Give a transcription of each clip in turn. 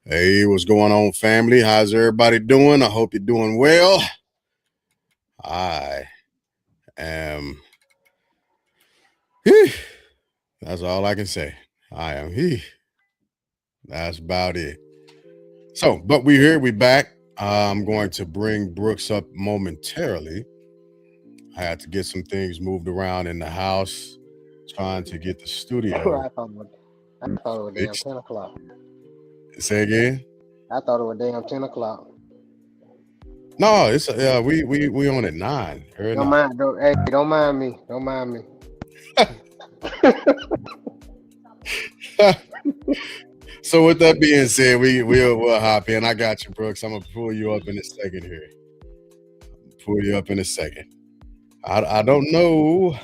Hey, what's going on, family? How's everybody doing? I hope you're doing well. I am. That's all I can say. I am. That's about it. So, but we're here. We're back. I'm going to bring Brooks up momentarily. I had to get some things moved around in the house, trying to get the studio I thought it was damn fixed. 10 o'clock. Say again? I thought it was damn 10 o'clock. No, it's we on at 9. Or Don't 9. mind, don't, hey, don't mind me. Don't mind me. So with that being said, we'll hop in. I got you, Brooks. I'm gonna pull you up in a second here. Pull you up in a second. I don't know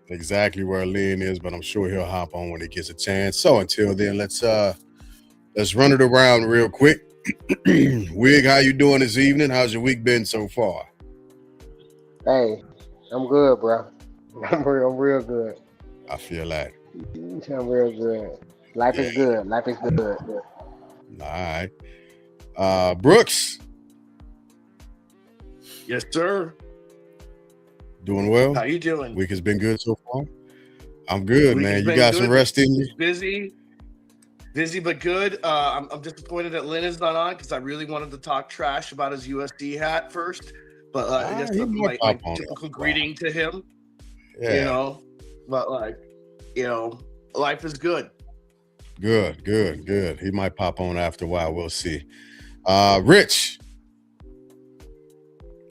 exactly where Lynn is, but I'm sure he'll hop on when he gets a chance. So until then, let's run it around real quick. Wig, how you doing this evening? How's your week been so far? Hey, I'm good, bro. I'm real good. I feel like. I'm real good. Life Yeah. is good. Life is good. All right. Brooks, Yes, sir. doing well? How you doing? Week has been good so far? I'm good, Week man. has You been got some good. rest in you? It's busy but good. I'm disappointed that Lynn is not on because I really wanted to talk trash about his USD hat first. But I guess he might my pop on typical that. greeting to him, Yeah. But life is good. Good. He might pop on after a while. We'll see. Rich,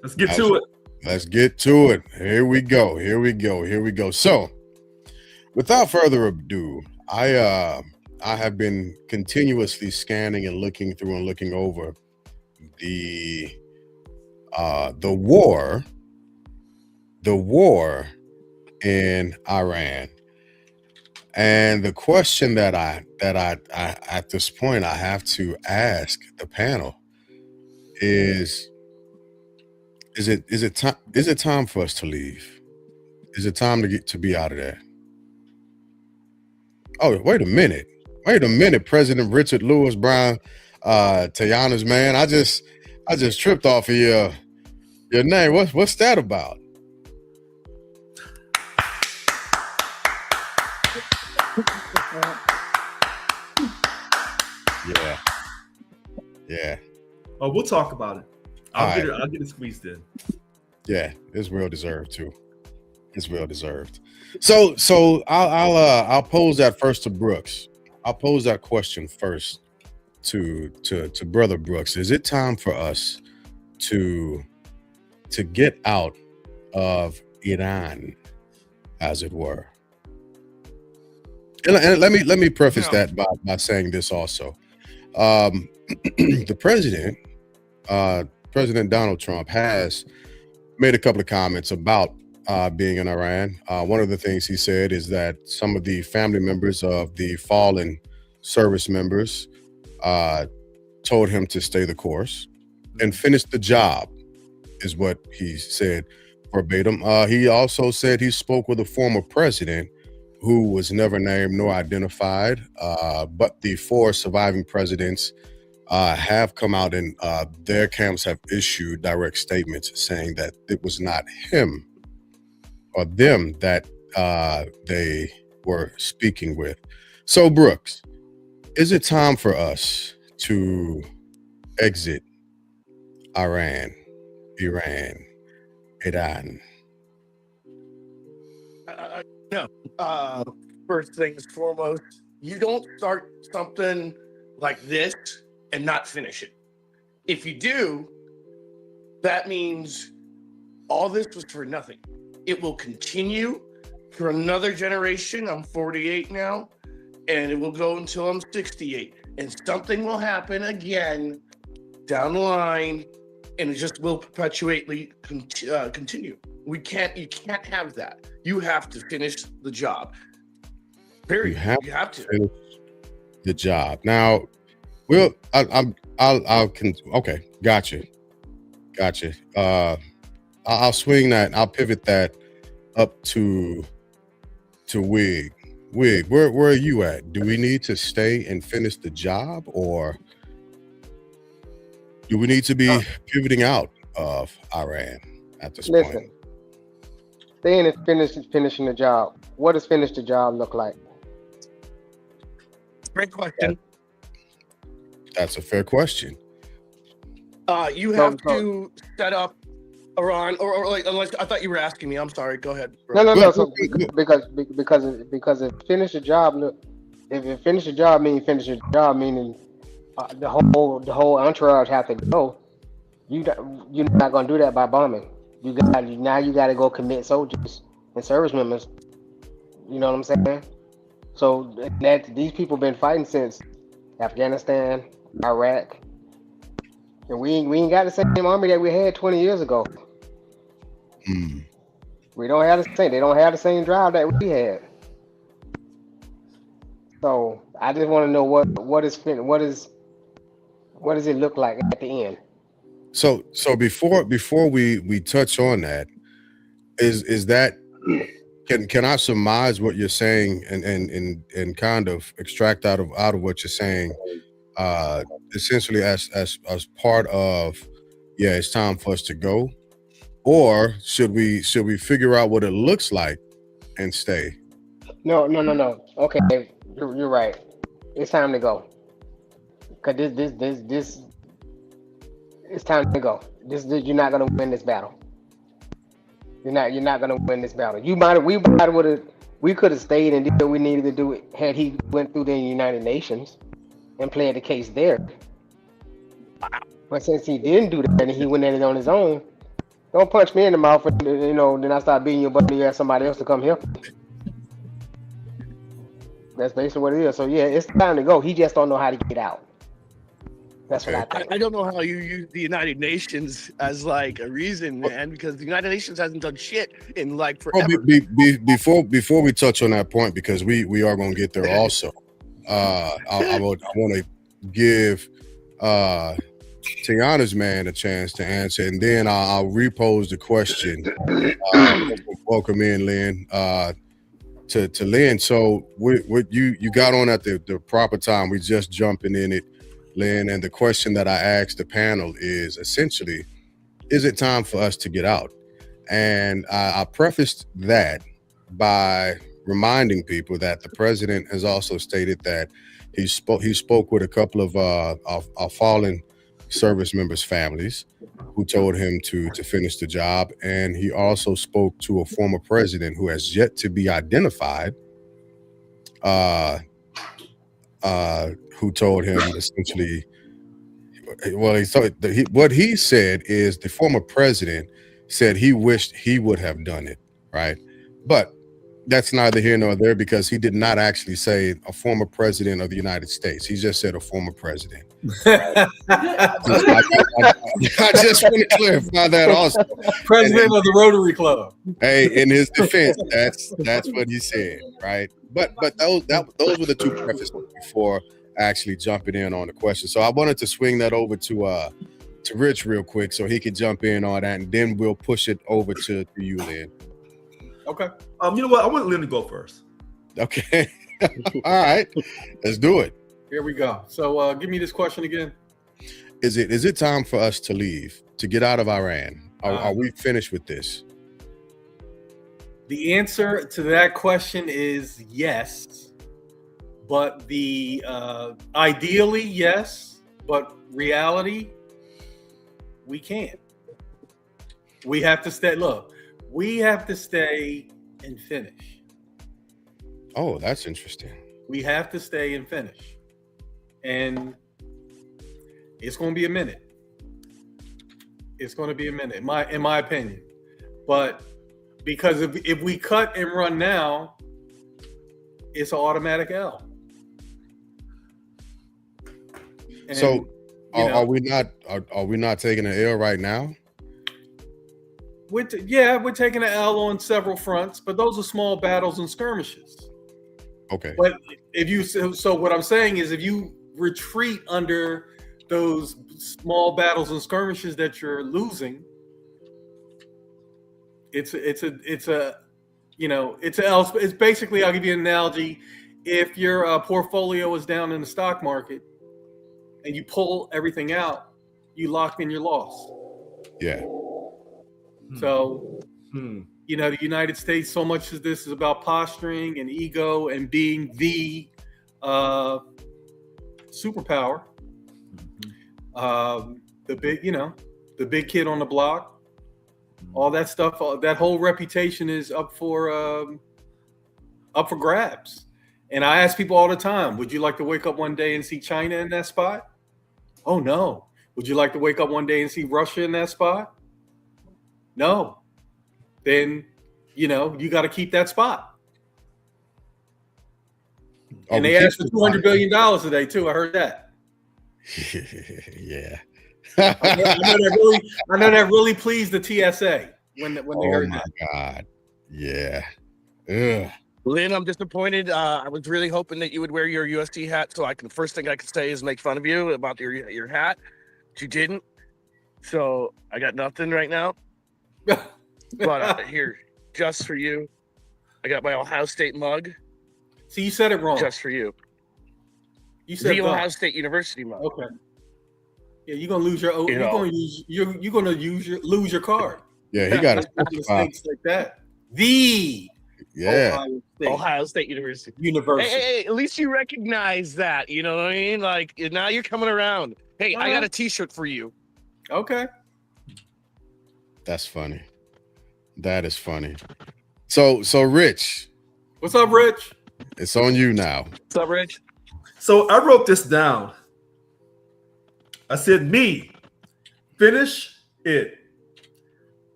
Let's get to it. let's get to it. Here we go. So, without further ado, I have been continuously scanning and looking through and looking over the war in Iran. And the question that I at this point I have to ask the panel is it time for us to leave? Is it time to be out of there? Oh, wait a minute. President Richard Lewis Brown, Tayana's man. I just tripped off of your name. What's that about? Yeah. Oh, we'll talk about it. All I'll get it squeezed in. Yeah, it's well deserved too. It's well deserved. So I'll pose that first to Brooks. I'll pose that question first to Brother Brooks. Is it time for us to get out of Iran, as it were? And let me preface that by saying this also. The president, President Donald Trump, has made a couple of comments about being in Iran. One of the things he said is that some of the family members of the fallen service members told him to stay the course and finish the job, is what he said verbatim. He also said he spoke with a former president who was never named nor identified, but the 4 surviving presidents have come out and their camps have issued direct statements saying that it was not him or them that they were speaking with. So, Brooks, is it time for us to exit Iran? No. First things foremost, you don't start something like this and not finish it. If you do, that means all this was for nothing. It will continue for another generation. I'm 48 now, and it will go until I'm 68. And something will happen again down the line, and it just will perpetually continue. You can't have that. You have to finish the job. Period. You have to finish the job. Now, okay, gotcha. I'll swing that. I'll pivot that up to Wig. Wig, where are you at? Do we need to stay and finish the job, or do we need to Uh, be pivoting out of Iran at this point? Listen, staying and finishing the job. What does finish the job look like? Great That, question. that's a fair question. You So, have so to set up Iran, or like, unless I thought you were asking me. I'm sorry. Go ahead, no, bro. no, Good, no. good, So good, good. because if finish the job, look, if it finish the job means finish the job, meaning the whole entourage have to go. You got, you're not gonna do that by bombing. You got to go commit soldiers and service members. You know what I'm saying? So that these people been fighting since Afghanistan, Iraq, and we ain't got the same army that we had 20 years ago. Hmm. We don't have the same. They don't have the same drive that we had. So I just want to know what does it look like at the end? So before we touch on that, is that can I surmise what you're saying and kind of extract out of what you're saying, essentially as part of, yeah, it's time for us to go, or should we figure out what it looks like and stay? No, no, no, no. Okay, you're right. It's time to go. Cause this it's time to go. This you're not gonna win this battle. You're not gonna win this battle. We might would have we could have stayed and did what we needed to do it had he went through the United Nations and played the case there. But since he didn't do that and he went at it on his own, don't punch me in the mouth and then I start beating your butt and you ask somebody else to come help. That's basically what it is. So yeah, it's time to go. He just don't know how to get out. That's what Okay. I think. I don't know how you use the United Nations as like a reason, man, because the United Nations hasn't done shit in like Well, forever. before we touch on that point, because we are going to get there also. I want to give Tiana's man a chance to answer, and then I'll repose the question. Welcome in, Lynn. To Lynn. So what you got on at the proper time. We just jumping in it, Lynn. And the question that I asked the panel is essentially, is it time for us to get out? And I prefaced that by reminding people that the president has also stated that he spoke with a couple of our fallen service members' families who told him to finish the job, and he also spoke to a former president who has yet to be identified, uh, who told him essentially, well, he thought that what he said is the former president said he wished he would have done it, right? But that's neither here nor there, because he did not actually say a former president of the United States. He just said a former president. I just want to clarify that also. President of the Rotary Club. Hey, in his defense, that's what he said, right? But those were the two prefaces before actually jumping in on the question. So I wanted to swing that over to Rich real quick so he could jump in on that, and then we'll push it over to you, Lynn. Okay. You know what? I want Lynn to go first. Okay. All right. Let's do it. Here we go. So give me this question again. Is it time for us to leave, to get out of Iran? Are we finished with this? The answer to that question is yes, but the ideally yes, but reality, we can't. We have to stay. Look, we have to stay and finish. Oh, that's interesting. We have to stay and finish, and it's going to be a minute. It's going to be a minute, in my opinion. But because if we cut and run now, it's an automatic L. And, So are we not taking an L right now? we're taking an L on several fronts, but those are small battles and skirmishes. Okay. But so what I'm saying is, if you retreat under those small battles and skirmishes that you're losing, it's a It's basically, I'll give you an analogy. If your portfolio is down in the stock market and you pull everything out, you lock in your loss. Yeah. So, the United States, so much of this is about posturing and ego and being the superpower. The big kid on the block, all that stuff, that whole reputation is up for grabs. And I ask people all the time, would you like to wake up one day and see China in that spot? Oh, no. Would you like to wake up one day and see Russia in that spot? No. Then, you got to keep that spot. And they asked for $200 billion today, too. I heard that. Yeah. I know that really pleased the TSA when they heard that. Oh, my God. Yeah. Ugh. Lynn, I'm disappointed. I was really hoping that you would wear your USD hat, so first thing I could say is make fun of you about your hat. But you didn't. So I got nothing right now. But here, just for you, I got my Ohio State mug. See, you said it wrong. Just for you. You said the Ohio State University mug. Okay. Yeah, you're gonna lose you're gonna lose your card. Yeah, he got mistakes like that. Ohio State University. Hey, at least you recognize that. You know what I mean? Like, now you're coming around. Hey, I got a T-shirt for you. Okay. That's funny. That is funny. So Rich. What's up, Rich? It's on you now. What's up, Rich? So I wrote this down. I said, finish it.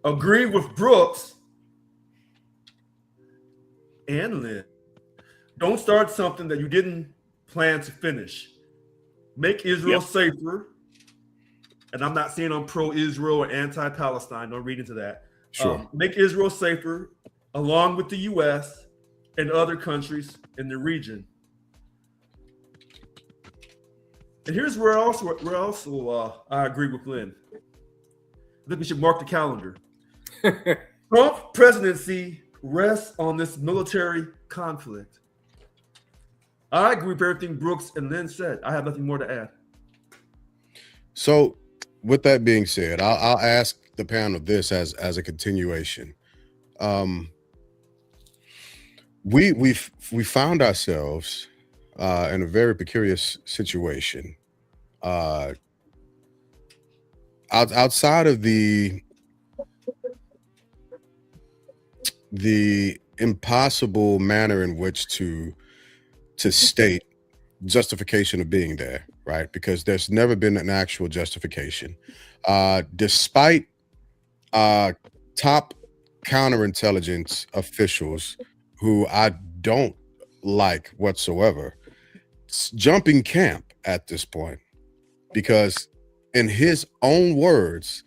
Agree with Brooks and Lynn. Don't start something that you didn't plan to finish. Make Israel safer. And I'm not saying I'm pro-Israel or anti-Palestine. Don't read into that. Sure. Make Israel safer, along with the U.S. and other countries in the region. And here's where I agree with Lynn. I think we should mark the calendar. Trump presidency rests on this military conflict. I agree with everything Brooks and Lynn said. I have nothing more to add. So, with that being said, I'll ask the panel this as a continuation. We found ourselves in a very peculiar situation. Outside of the impossible manner in which to state justification of being there, right? Because there's never been an actual justification. Despite top counterintelligence officials who I don't like whatsoever jumping camp at this point, because in his own words,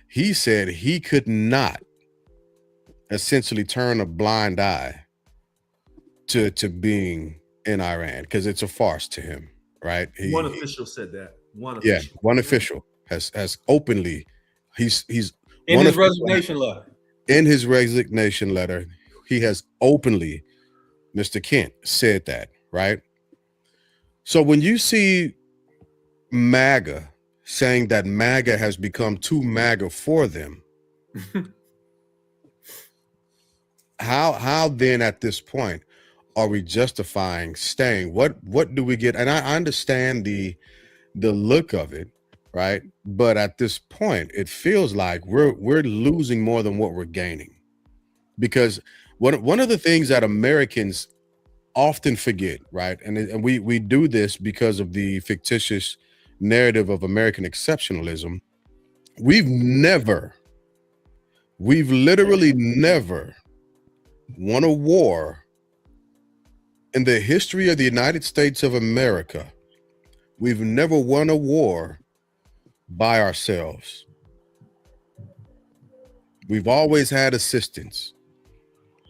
he said he could not essentially turn a blind eye to being in Iran because it's a farce to him, right? One official said that. One official has openly he's in his resignation letter. In his resignation letter, he has openly, Mr. Kent, said that, right? So when you see MAGA saying that MAGA has become too MAGA for them, how then at this point are we justifying staying? What do we get? And I understand the look of it, right? But at this point, it feels like we're losing more than what we're gaining, because one of the things that Americans often forget, right? And we do this because of the fictitious narrative of American exceptionalism. We've literally never won a war in the history of the United States of America. We've never won a war by ourselves. We've always had assistance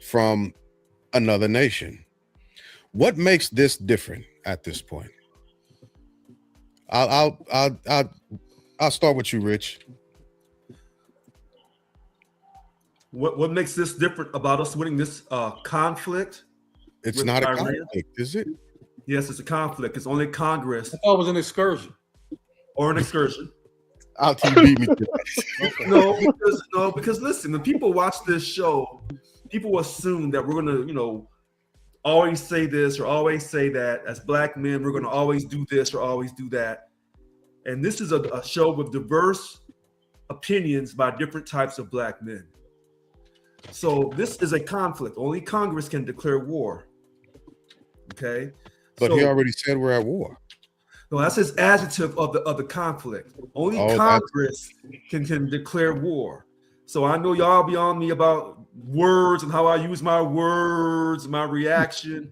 from another nation. What makes this different at this point? I'll start with you, Rich. What makes this different about us winning this conflict? It's with not a Iran? conflict, is it? Yes, it's a conflict. It's only Congress I thought it was an excursion. or an excursion. I'll beat me to that. No, because listen, when people watch this show, people assume that we're gonna, always say this or always say that. As black men, we're gonna always do this or always do that. And this is a show with diverse opinions by different types of black men. So this is a conflict. Only Congress can declare war. Okay. But he already said we're at war. No, that's his adjective of the conflict. Only Congress can declare war. So I know y'all be on me about words and how I use my words, my reaction,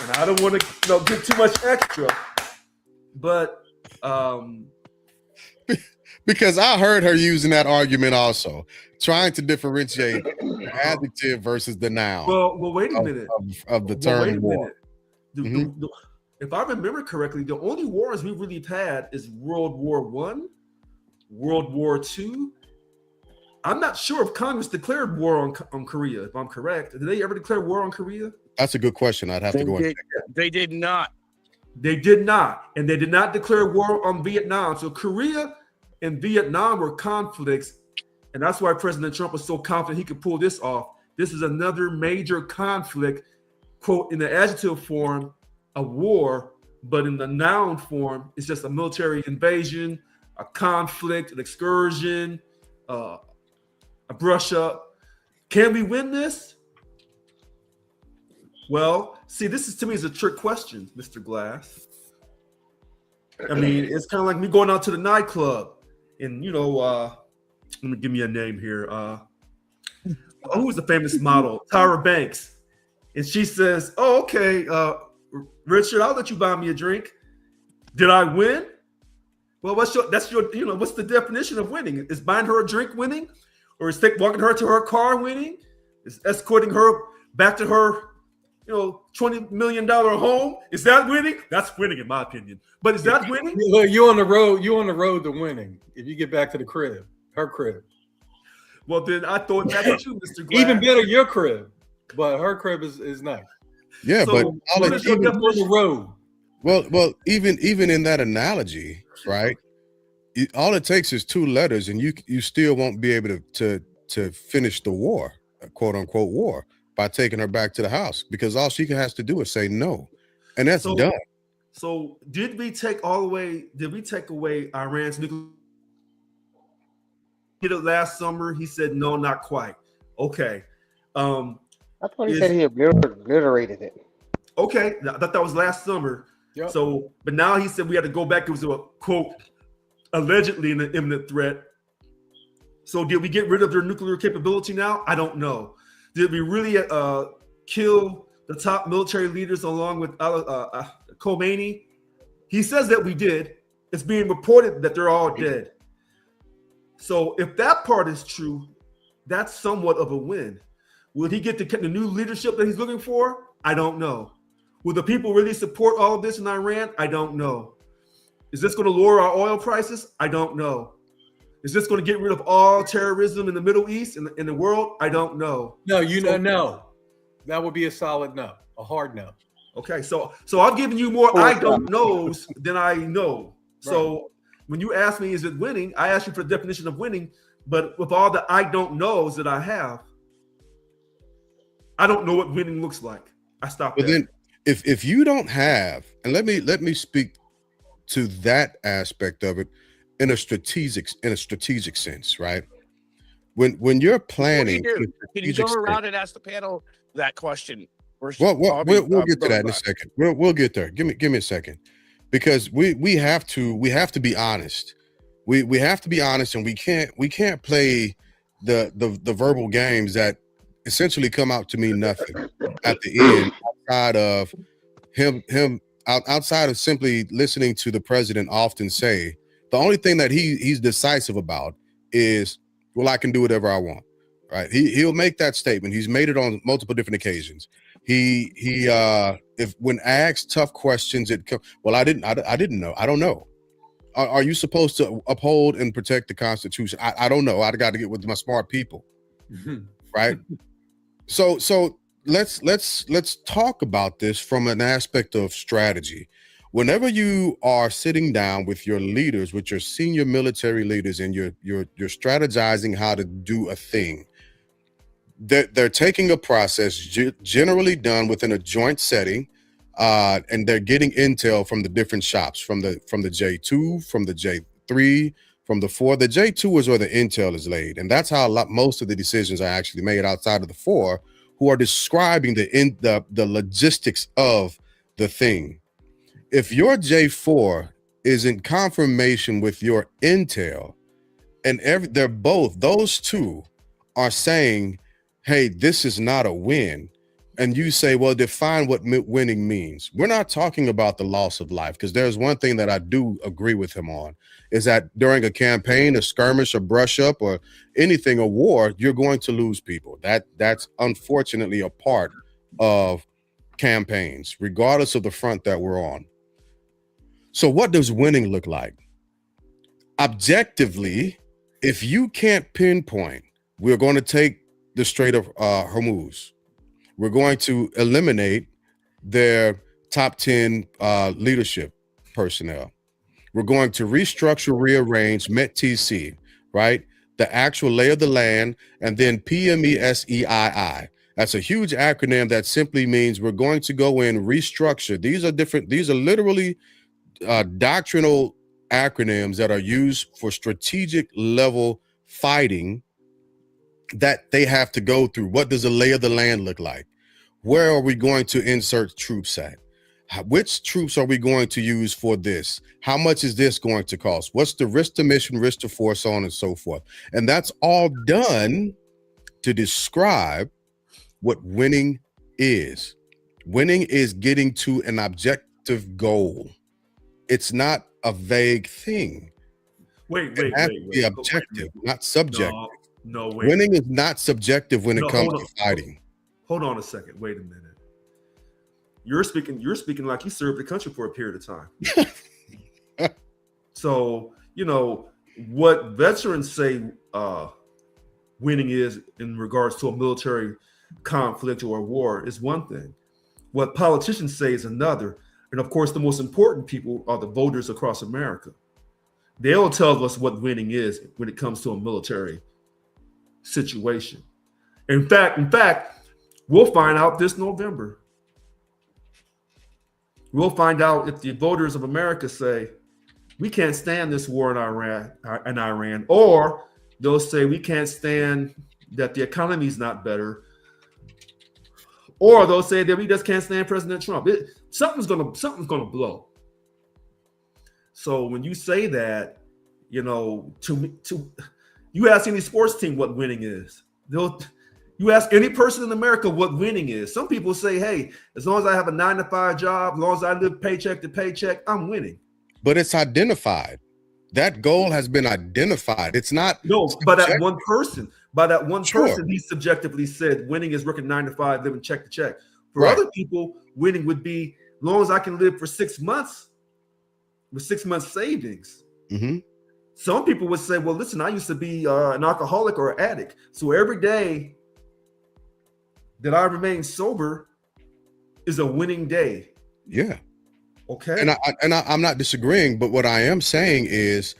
and I don't want to get too much extra. But because I heard her using that argument also, trying to differentiate the adjective versus the noun. Well, wait a minute. Of the term war. If I remember correctly, the only wars we really had is World War I, World War II. I'm not sure if Congress declared war on Korea, if I'm correct. Did they ever declare war on Korea? That's a good question. I'd have to go and check that. They did not. They did not. And they did not declare war on Vietnam. So Korea and Vietnam were conflicts. And that's why President Trump was so confident he could pull this off. This is another major conflict, quote, in the adjective form, a war, but in the noun form, it's just a military invasion, a conflict, an excursion, a brush up. Can we win this? Well, see, this is to me is a trick question, Mr. Glass. I mean, it's kind of like me going out to the nightclub and, let me give me a name here. Who was the famous model? Tyra Banks. And she says, oh, okay, Richard, I'll let you buy me a drink. Did I win? Well, what's the definition of winning? Is buying her a drink winning? Or is walking her to her car winning? Is escorting her back to her, $20 million home? Is that winning? That's winning in my opinion. But is that winning? Look, you're on the road to winning. If you get back to the crib, her crib. Well, then I thought that was you, Mr. Glass. Even better, your crib. But her crib is nice. Yeah, So, but On the road. well, even in that analogy, right? All it takes is two letters, and you still won't be able to finish the war, quote unquote war, by taking her back to the house, because all she has to do is say no, and that's done. So did we take away Iran's nuclear? Did it last summer? He said no, not quite. Okay. I thought he said he obliterated it. Okay, I thought that was last summer. Yep. So, but now he said we had to go back. It was a quote, allegedly an imminent threat. So did we get rid of their nuclear capability now? I don't know. Did we really kill the top military leaders along with Khomeini? He says that we did. It's being reported that they're all dead. So if that part is true, that's somewhat of a win. Will he get the new leadership that he's looking for? I don't know. Will the people really support all of this in Iran? I don't know. Is this going to lower our oil prices? I don't know. Is this going to get rid of all terrorism in the Middle East and in the world? I don't know. No, no. That would be a solid no, a hard no. Okay, so I'm giving you more I don't knows than I know. Right. So when you ask me, is it winning? I asked you for the definition of winning, but with all the I don't knows that I have, I don't know what winning looks like. I stopped. But then, if you don't have, and let me speak to that aspect of it in a strategic sense, right? When you're planning, can you go around and ask the panel that question? We'll get to that in a second. We'll get there. Give me a second, because we have to be honest. We have to be honest, and we can't play the verbal games that essentially come out to mean nothing at the end, outside of simply listening to the president often say, the only thing that he's decisive about is, well, I can do whatever I want, right? He'll make that statement. He's made it on multiple different occasions. If when asked tough questions, well, I didn't know. I don't know. Are you supposed to uphold and protect the Constitution? I don't know. I got to get with my smart people. right? So let's talk about this from an aspect of strategy. Whenever you are sitting down with your leaders, with your senior military leaders, and you're strategizing how to do a thing, they're taking a process generally done within a joint setting, and they're getting intel from the different shops, from the J2, from the J3, from the 4. The J2 is where the intel is laid, and that's how most of the decisions are actually made outside of the 4, who are describing the logistics of the thing. If your J4 is in confirmation with your intel, and those two are saying, hey, this is not a win, and you say, well, define what winning means. We're not talking about the loss of life, because there's one thing that I do agree with him on, is that during a campaign, a skirmish, a brush up, or anything, a war, you're going to lose people. That's unfortunately a part of campaigns, regardless of the front that we're on. So what does winning look like? Objectively, if you can't pinpoint, we're going to take the Strait of Hormuz. We're going to eliminate their top 10 leadership personnel. We're going to restructure, rearrange METTC, right? The actual lay of the land, and then PMESEII. That's a huge acronym that simply means we're going to go in, restructure. These are literally doctrinal acronyms that are used for strategic level fighting that they have to go through. What does the lay of the land look like? Where are we going to insert troops at? Which troops are we going to use for this? How much is this going to cost? What's the risk to mission, risk to force, so on and so forth? And that's all done to describe what winning is. Winning is getting to an objective goal. It's not a vague thing. Wait. The objective, not subjective. No, wait. Winning is not subjective when it comes to fighting. Hold on a second. Wait a minute. You're speaking like you served the country for a period of time. So, what veterans say winning is in regards to a military conflict or a war is one thing. What politicians say is another. And of course, the most important people are the voters across America. They'll tell us what winning is when it comes to a military situation. In fact, we'll find out this November. We'll find out if the voters of America say, we can't stand this war in Iran, or they'll say we can't stand that the economy is not better, or they'll say that we just can't stand President Trump. Something's gonna blow. So when you say that, you ask any sports team what winning is. You ask any person in America what winning is. Some people say, hey, as long as I have a 9-to-5 job, as long as I live paycheck to paycheck, I'm winning. But it's identified. That goal has been identified. It's not. No, by that one person, Sure. he subjectively said winning is working 9 to 5, living check to check. For Right. other people, winning would be as long as I can live for 6 months with 6 months savings. Mm-hmm. Some people would say, well, listen, I used to be an alcoholic or an addict. So every day that I remain sober is a winning day. Yeah. Okay. And I'm not disagreeing, but what I am saying is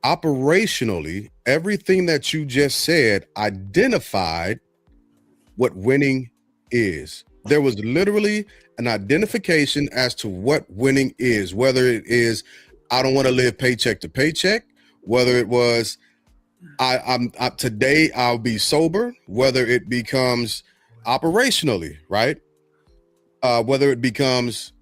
operationally, everything that you just said identified what winning is. There was literally an identification as to what winning is, whether it is, I don't want to live paycheck to paycheck, whether it was, I'm today I'll be sober, whether it becomes operationally, right? Whether it becomes,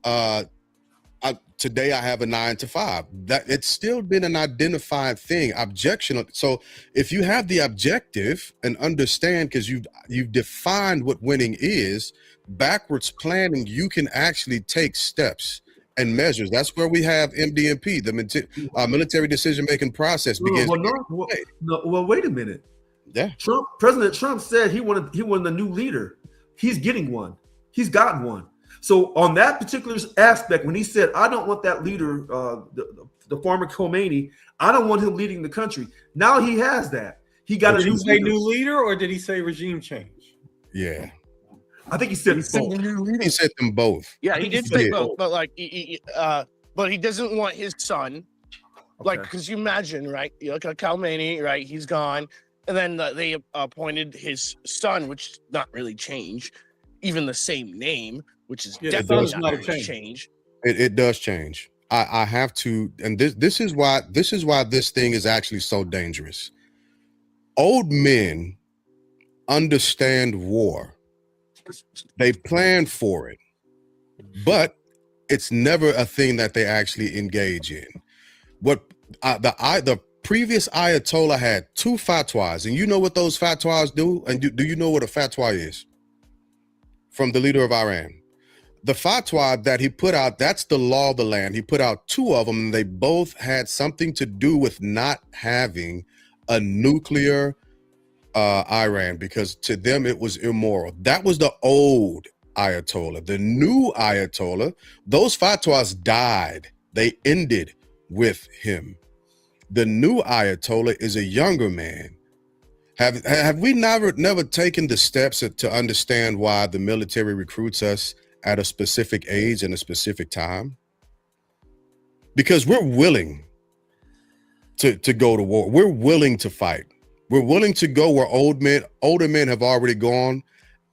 today I have a 9 to 5. That it's still been an identified thing. Objection. So if you have the objective and understand, because you've defined what winning is, backwards planning, you can actually take steps and measures. That's where we have MDMP, the military decision-making process begins. Well, wait a minute. Yeah. President Trump said he wanted a new leader. He's getting one. He's gotten one. So on that particular aspect, when he said, I don't want that leader, the former Khomeini, I don't want him leading the country. Now he has that. He got a Did new he say leader. new leader or did he say regime change? Yeah, I think he said He's saying both. new leader. he said them both. Yeah, I he think he did said say both. both, but like, but he doesn't want his son. Like, Okay. because you imagine, right? You look at Khamenei, right? He's gone, and then they appointed his son, which not really changed, even the same name, which is Yeah, the definitely does son's not not a going to change. change. It does change. I have to, and this is why this thing is actually so dangerous. Old men understand war. They plan for it, but it's never a thing that they actually engage in. What the previous Ayatollah had 2 fatwas, and you know what those fatwas do? And do you know what a fatwa is? From the leader of Iran. The fatwa that he put out, that's the law of the land. He put out 2 of them, and they both had something to do with not having a nuclear Iran, because to them it was immoral. That was the old Ayatollah. The new Ayatollah, those fatwas died. They ended with him. The new Ayatollah is a younger man. Have we never taken the steps to understand why the military recruits us at a specific age and a specific time? Because we're willing to go to war. We're willing to fight. We're willing to go where older men have already gone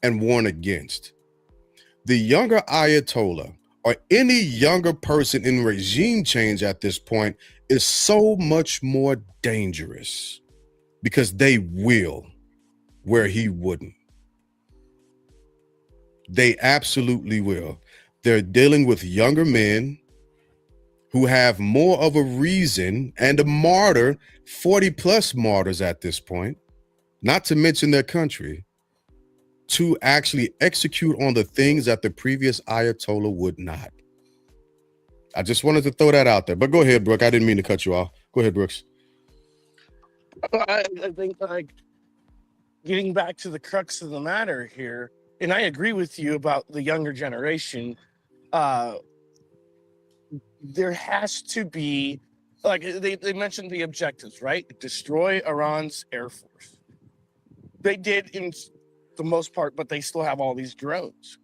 and warned against. The younger Ayatollah or any younger person in regime change at this point is so much more dangerous, because they will where he wouldn't. They absolutely will. They're dealing with younger men who have more of a reason, and a martyr, 40 plus martyrs at this point, not to mention their country, to actually execute on the things that the previous Ayatollah would not. I just wanted to throw that out there. But go ahead, Brooke. I didn't mean to cut you off. Go ahead, Brooks. I think, like, getting back to the crux of the matter here, and I agree with you about the younger generation. There has to be, like, they mentioned the objectives, right? Destroy Iran's air force. They did in the most part, but they still have all these drones.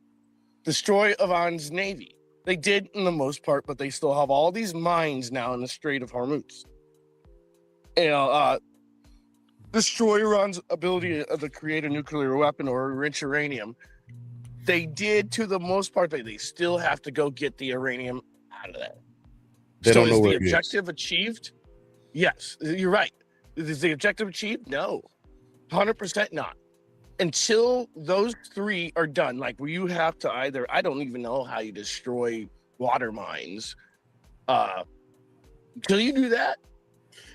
Destroy Iran's navy. They did in the most part, but they still have all these mines now in the Strait of Hormuz. Destroy Iran's ability to create a nuclear weapon or enrich uranium. They did to the most part, but they still have to go get the uranium out of there. They So don't know is where the it is. objective achieved? Yes, you're right. Is the objective achieved? No, 100% not. Until those 3 are done, like where you have to either, I don't even know how you destroy water mines. Until you do that,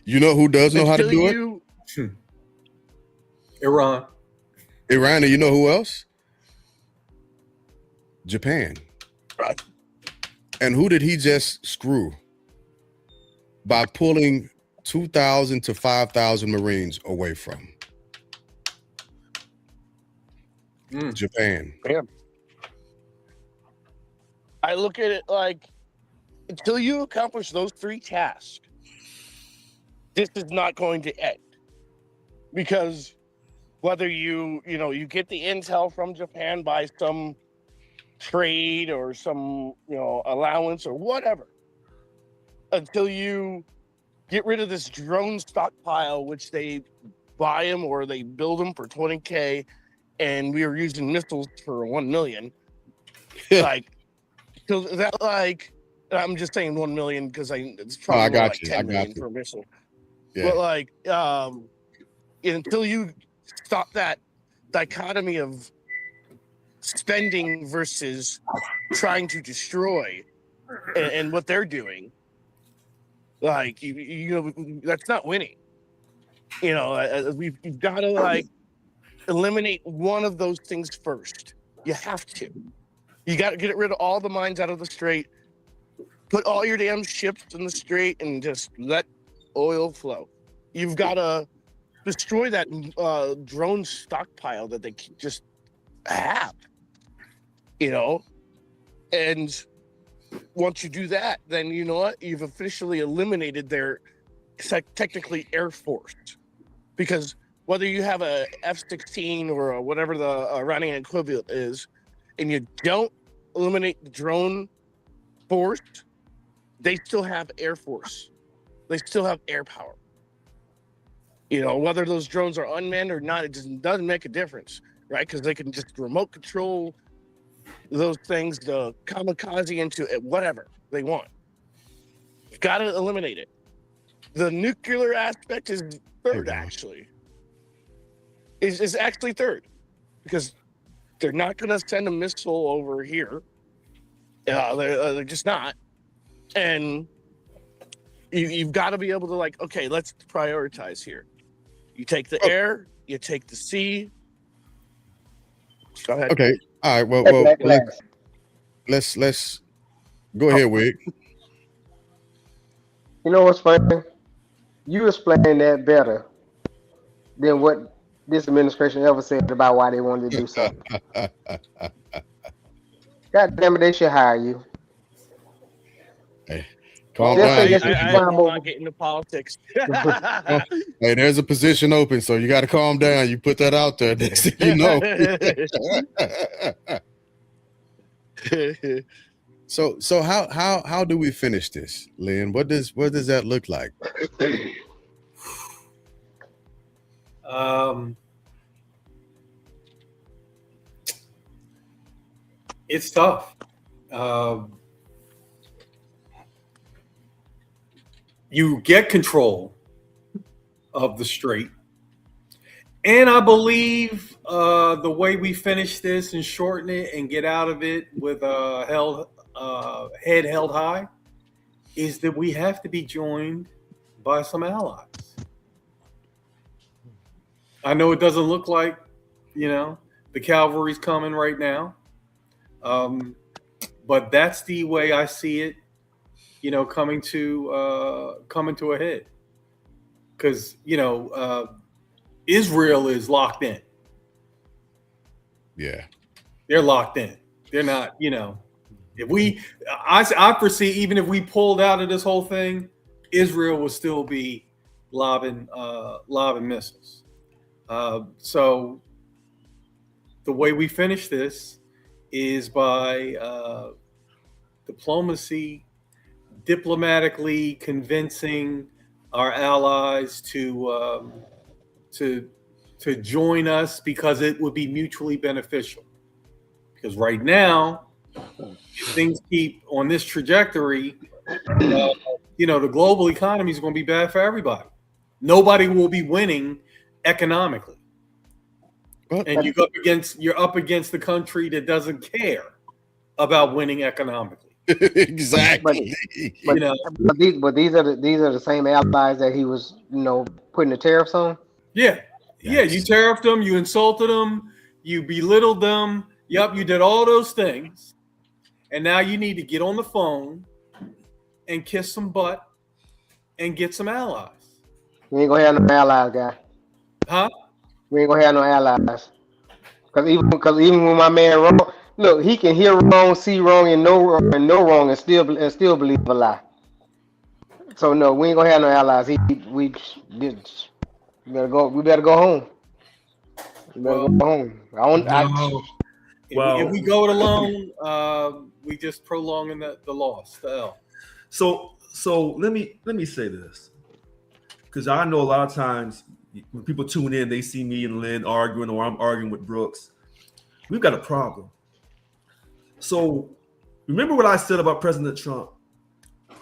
You know who does know how to do it? Iran. Iran, and you know who else? Japan. Right. And who did he just screw? By pulling 2,000 to 5,000 Marines away from Japan. I look at it like, until you accomplish those 3 tasks, this is not going to end. Because whether you get the intel from Japan by some trade or some, allowance or whatever, until you get rid of this drone stockpile, which they buy them or they build them for 20K, and we are using missiles for 1 million. Like, so that, like, I'm just saying 1 million because it's probably more like 10 million for a missile. Yeah. But like, until you stop that dichotomy of spending versus trying to destroy, and what they're doing, like, that's not winning. We've got to, like, eliminate one of those things first. You have to. You got to get rid of all the mines out of the strait. Put all your damn ships in the strait and just let oil flow. You've got to destroy that drone stockpile that they just have. And once you do that, then you know what? You've officially eliminated their technically Air Force. Because whether you have a F-16 or whatever the Iranian equivalent is, and you don't eliminate the drone force, they still have air force. They still have air power. Whether those drones are unmanned or not, it just doesn't make a difference, right? Because they can just remote control those things, the kamikaze into it, whatever they want. You've got to eliminate it. The nuclear aspect is third, actually. Is actually third, because they're not going to send a missile over here. They're just not. And you've got to be able to, like, okay, let's prioritize here. You take the air, you take the sea. Go ahead. Okay. All right. Well, let's go ahead, Wig. You know what's funny? You explained that better than what this administration ever said about why they wanted to do something. God damn it, they should hire you. Hey, calm Just down. say I will not get into politics. Hey, there's a position open, so you got to calm down. You put that out there. Next thing you know. So how do we finish this, Lynn? What does that look like? It's tough. You get control of the strait, and I believe the way we finish this and shorten it and get out of it with a head held high is that we have to be joined by some allies. I know it doesn't look like, the cavalry's coming right now, but that's the way I see it, coming to a head. Because Israel is locked in. Yeah, they're locked in. They're not, I foresee even if we pulled out of this whole thing, Israel will still be lobbing missiles. So the way we finish this is by diplomatically convincing our allies to join us, because it would be mutually beneficial. Because right now, if things keep on this trajectory, the global economy is going to be bad for everybody. Nobody will be winning economically, and you're up against the country that doesnting care about winning economically. Exactly. But these are the same allies that he was, putting the tariffs on. Yeah. Yeah, you tariffed them, you insulted them, you belittled them. Yep, you did all those things. And now you need to get on the phone and kiss some butt and get some allies. We ain't gonna have no allies, guy. Huh? We ain't gonna have no allies. Cause even when my man wrong, look, he can hear wrong, see wrong, and know wrong, and still believe a lie. So no, we ain't gonna have no allies. We better go. We better go home. If we go it alone, we just prolonging the loss, the L. So let me say this, because I know a lot of times when people tune in, they see me and Lynn arguing, or I'm arguing with Brooks. We've got a problem. So remember what I said about President Trump?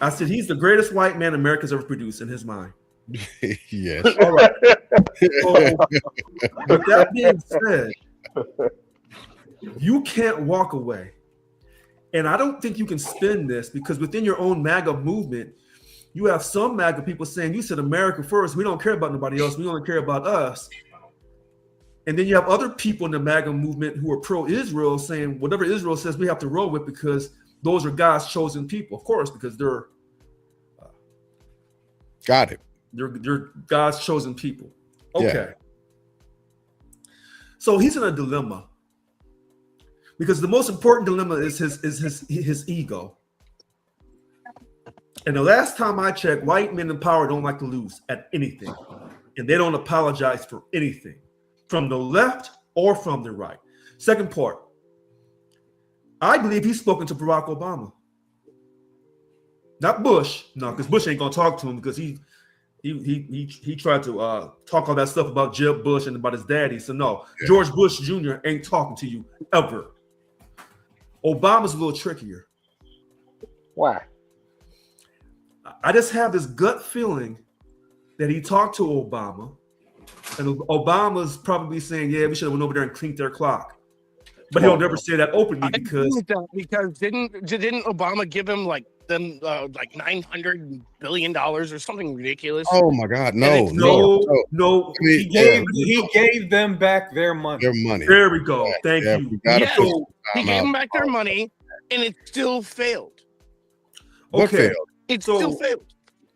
I said he's the greatest white man America's ever produced in his mind. Yes. All right. So, with that being said, you can't walk away. And I don't think you can spin this, because within your own MAGA movement, you have some MAGA people saying, you said America first. We don't care about nobody else. We only care about us. And then you have other people in the MAGA movement who are pro-Israel saying whatever Israel says, we have to roll with, because those are God's chosen people, of course, because they're got it. They're God's chosen people. Okay. Yeah. So he's in a dilemma, because the most important dilemma is his ego. And the last time I checked, white men in power don't like to lose at anything. and they don't apologize for anything from the left or from the right. Second part, I believe he's spoken to Barack Obama. Not Bush, no, because Bush ain't gonna talk to him because he tried to talk all that stuff about Jeb Bush and about his daddy. So no, George Bush Jr. ain't talking to you ever. Obama's a little trickier. Why? I just have this gut feeling that he talked to Obama, and Obama's probably saying, "Yeah, we should have went over there and cleaned their clock." But he'll never say that openly because didn't Obama give him like $900 billion or something ridiculous? Oh my God, no. He gave them back their money. Their money. There we go. Thank you. Yes, he gave them back their money, and it still failed. What failed? It still failed.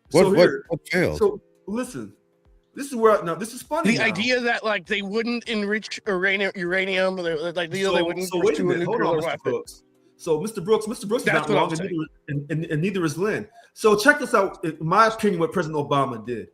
What failed? So listen, this is where now this is funny. The idea that like they wouldn't enrich uranium, they wouldn't. So wait a minute, hold on, Mr. Brooks. So Mr. Brooks is not wrong, and neither is Lynn. So check this out. In my opinion, what President Obama did,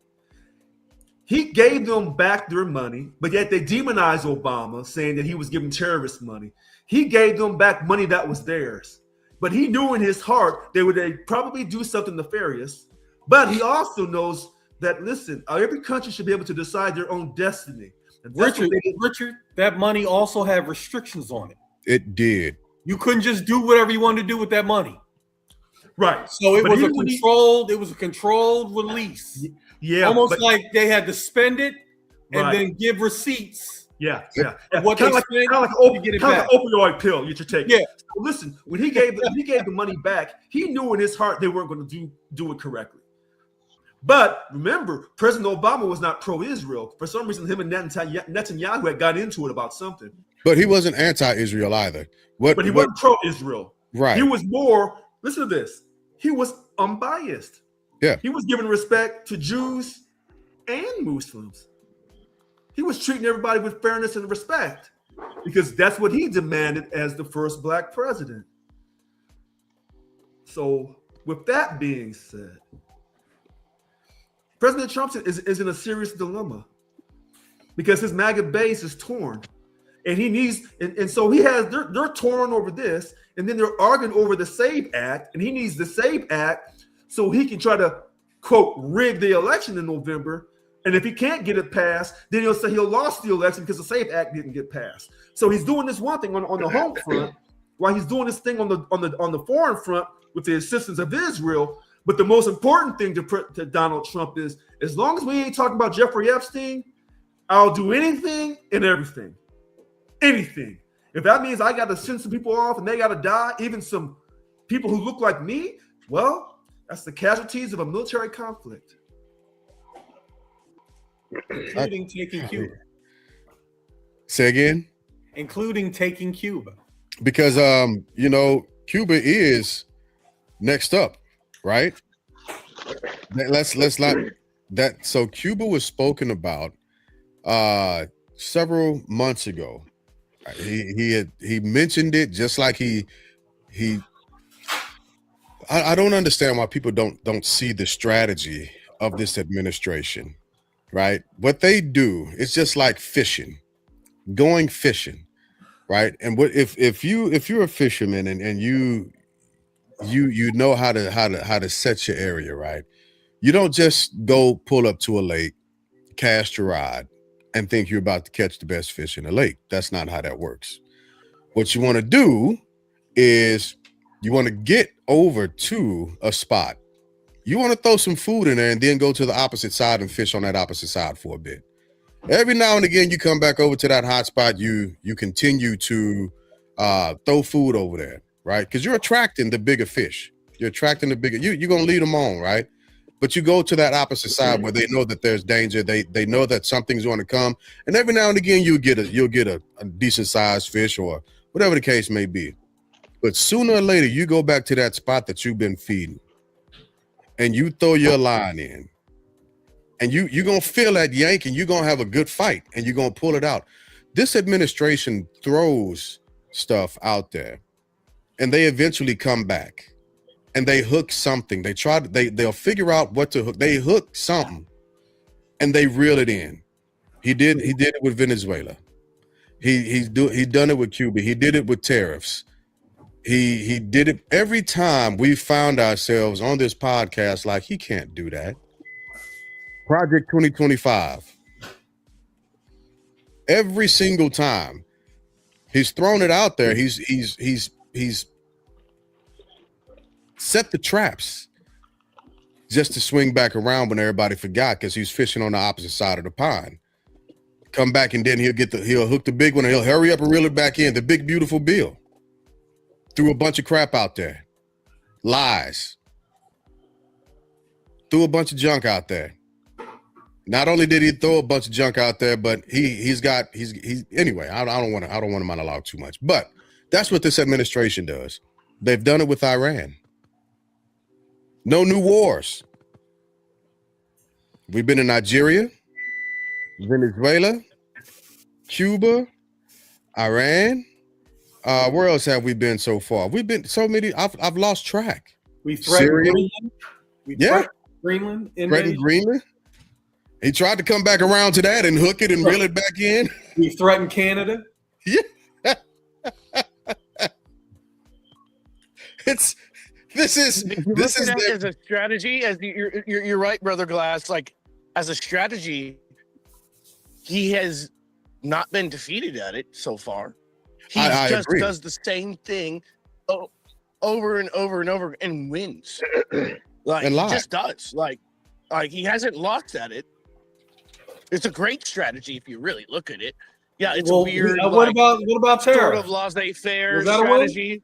he gave them back their money, but yet they demonized Obama, saying that he was giving terrorists money. He gave them back money that was theirs, but he knew in his heart they would probably do something nefarious. But he also knows that, listen, every country should be able to decide their own destiny. Richard, that money also had restrictions on it. It did. You couldn't just do whatever you wanted to do with that money. Right. So it was a controlled release. Yeah. Almost like they had to spend it and then give receipts. Yeah. What kind of like an opioid pill you should take. Yeah. So listen, when he gave the money back, he knew in his heart they weren't going to do it correctly. But remember, President Obama was not pro-Israel. For some reason, him and Netanyahu had got into it about something. But he wasn't anti-Israel either. But he wasn't pro-Israel. Right. He was more, listen to this, he was unbiased. Yeah. He was giving respect to Jews and Muslims. He was treating everybody with fairness and respect because that's what he demanded as the first black president. So with that being said, President Trump is in a serious dilemma because his MAGA base is torn, and he needs, and so they're torn over this, and then they're arguing over the SAVE Act, and he needs the SAVE Act so he can try to quote rig the election in November. And if he can't get it passed, then he'll say he'll lost the election because the SAVE Act didn't get passed. So he's doing this one thing on the home front, while he's doing this thing on the foreign front with the assistance of Israel. But the most important thing to Donald Trump is, as long as we ain't talking about Jeffrey Epstein, I'll do anything and everything. Anything. If that means I got to send some people off and they got to die, even some people who look like me, well, that's the casualties of a military conflict. Including taking Cuba. Say again? Including taking Cuba. Because, Cuba is next up. Right. Let's not that. So Cuba was spoken about several months ago. He mentioned it just like I don't understand why people don't see the strategy of this administration. Right. What they do is just like fishing, going fishing. Right. And what if you're a fisherman and you know how to set your area, right? You don't just go pull up to a lake, cast your rod, and think you're about to catch the best fish in the lake. That's not how that works. What you want to do is you want to get over to a spot. You want to throw some food in there and then go to the opposite side and fish on that opposite side for a bit. Every now and again, you come back over to that hot spot. You continue to throw food over there. Right, because you're attracting the bigger fish. You're attracting the bigger. You're gonna lead them on, right? But you go to that opposite side where they know that there's danger. They know that something's going to come, and every now and again you'll get a decent sized fish or whatever the case may be. But sooner or later you go back to that spot that you've been feeding, and you throw your line in, and you're gonna feel that yank, and you're gonna have a good fight, and you're gonna pull it out. This administration throws stuff out there. And they eventually come back and they hook something. They'll figure out what to hook. They hook something and they reel it in. He did it with Venezuela. He done it with Cuba. He did it with tariffs. He did it every time we found ourselves on this podcast like he can't do that. Project 2025. Every single time he's thrown it out there, he's set the traps just to swing back around when everybody forgot because he's fishing on the opposite side of the pond. Come back and then he'll hook the big one and he'll hurry up and reel it back in. The big beautiful bill. Threw a bunch of crap out there. Lies. Threw a bunch of junk out there. Not only did he throw a bunch of junk out there, but he's anyway, I don't want to monologue too much. But that's what this administration does. They've done it with Iran. No new wars. We've been in Nigeria, Venezuela, Cuba, Iran. Where else have we been so far? We've been so many. I've lost track. We threatened Greenland. Yeah, Greenland. Threatened Greenland. He tried to come back around to that and hook it and reel it back in. We threatened Canada. Yeah. This is as a strategy. As you're right, Brother Glass. Like as a strategy, he has not been defeated at it so far. He just agree. does the same thing over and over and over and wins. Like he just does. Like he hasn't lost at it. It's a great strategy if you really look at it. Yeah, it's a weird. What about tariffs? Sort of laissez-faire strategy.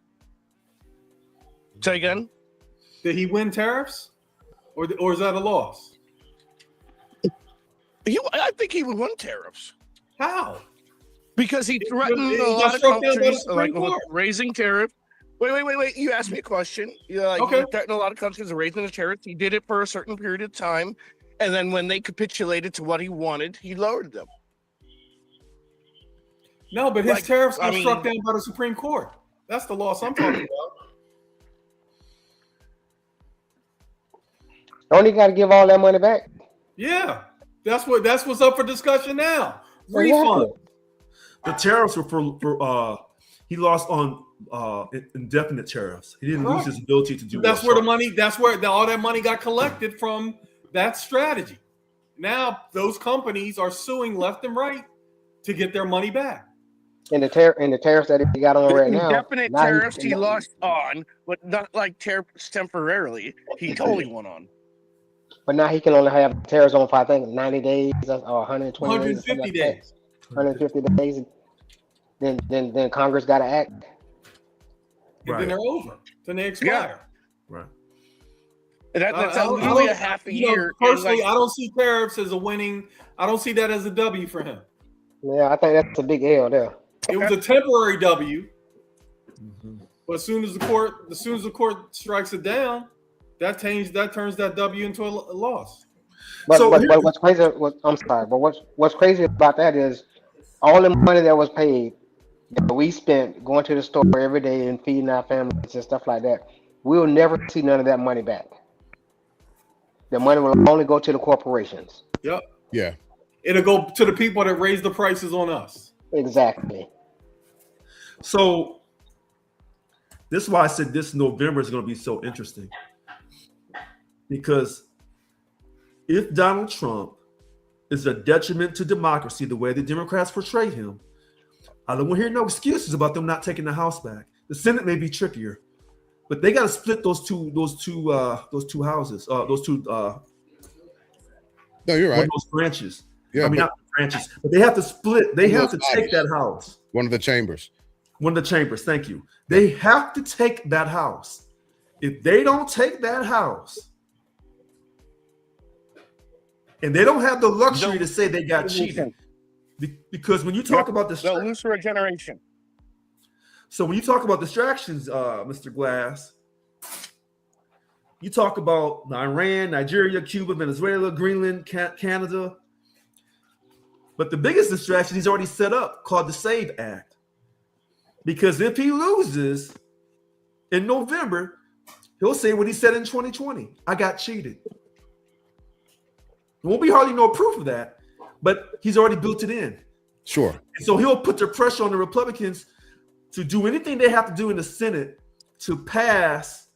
Say again. Did he win tariffs, or is that a loss? I think he would win tariffs. How? Because he threatened a lot of countries like raising tariffs. Wait. You asked me a question. He threatened a lot of countries raising the tariffs. He did it for a certain period of time. And then when they capitulated to what he wanted, he lowered them. No, but his tariffs got struck down by the Supreme Court. That's the loss I'm talking about. Don't he got to give all that money back? Yeah, that's what's up for discussion now. Refund. The tariffs were for he lost on indefinite tariffs. He didn't lose his ability to do. That's where the money. That's where all that money got collected from. That strategy. Now those companies are suing left and right to get their money back. And the tariffs that he got on right now. Indefinite tariffs he lost on, but not like tariffs temporarily. He totally won on. But now he can only have tariffs on for I think 90 days or 120 150 days. 150 days. Then Congress got to act. And then they're over. Then they expire. Right. That's only a half a year. Personally, I don't see tariffs as a winning. I don't see that as a W for him. Yeah, I think that's a big L there. It was a temporary W, but as soon as the court strikes it down, that turns that W into a loss. But what's crazy? What's crazy about that is all the money that was paid that we spent going to the store every day and feeding our families and stuff like that. We'll never see none of that money back. The money will only go to the corporations. Yep. Yeah. It'll go to the people that raise the prices on us. Exactly. So this is why I said this November is going to be so interesting. Because if Donald Trump is a detriment to democracy, the way the Democrats portray him, I don't want to hear no excuses about them not taking the House back. The Senate may be trickier, but they got to split those two houses, no, you're right. Those branches. Yeah, I mean, not branches, but they have to split. They have to take that house. One of the chambers. One of the chambers. Thank you. They have to take that house. If they don't take that house, and they don't have the luxury to say they got cheated, because when you talk about they'll lose for a generation. So when you talk about distractions, Mr. Glass, you talk about Iran, Nigeria, Cuba, Venezuela, Greenland, Canada. But the biggest distraction he's already set up, called the SAVE Act. Because if he loses in November, he'll say what he said in 2020. I got cheated. There won't be hardly no proof of that, but he's already built it in. Sure. And so he'll put the pressure on the Republicans to do anything they have to do in the Senate to pass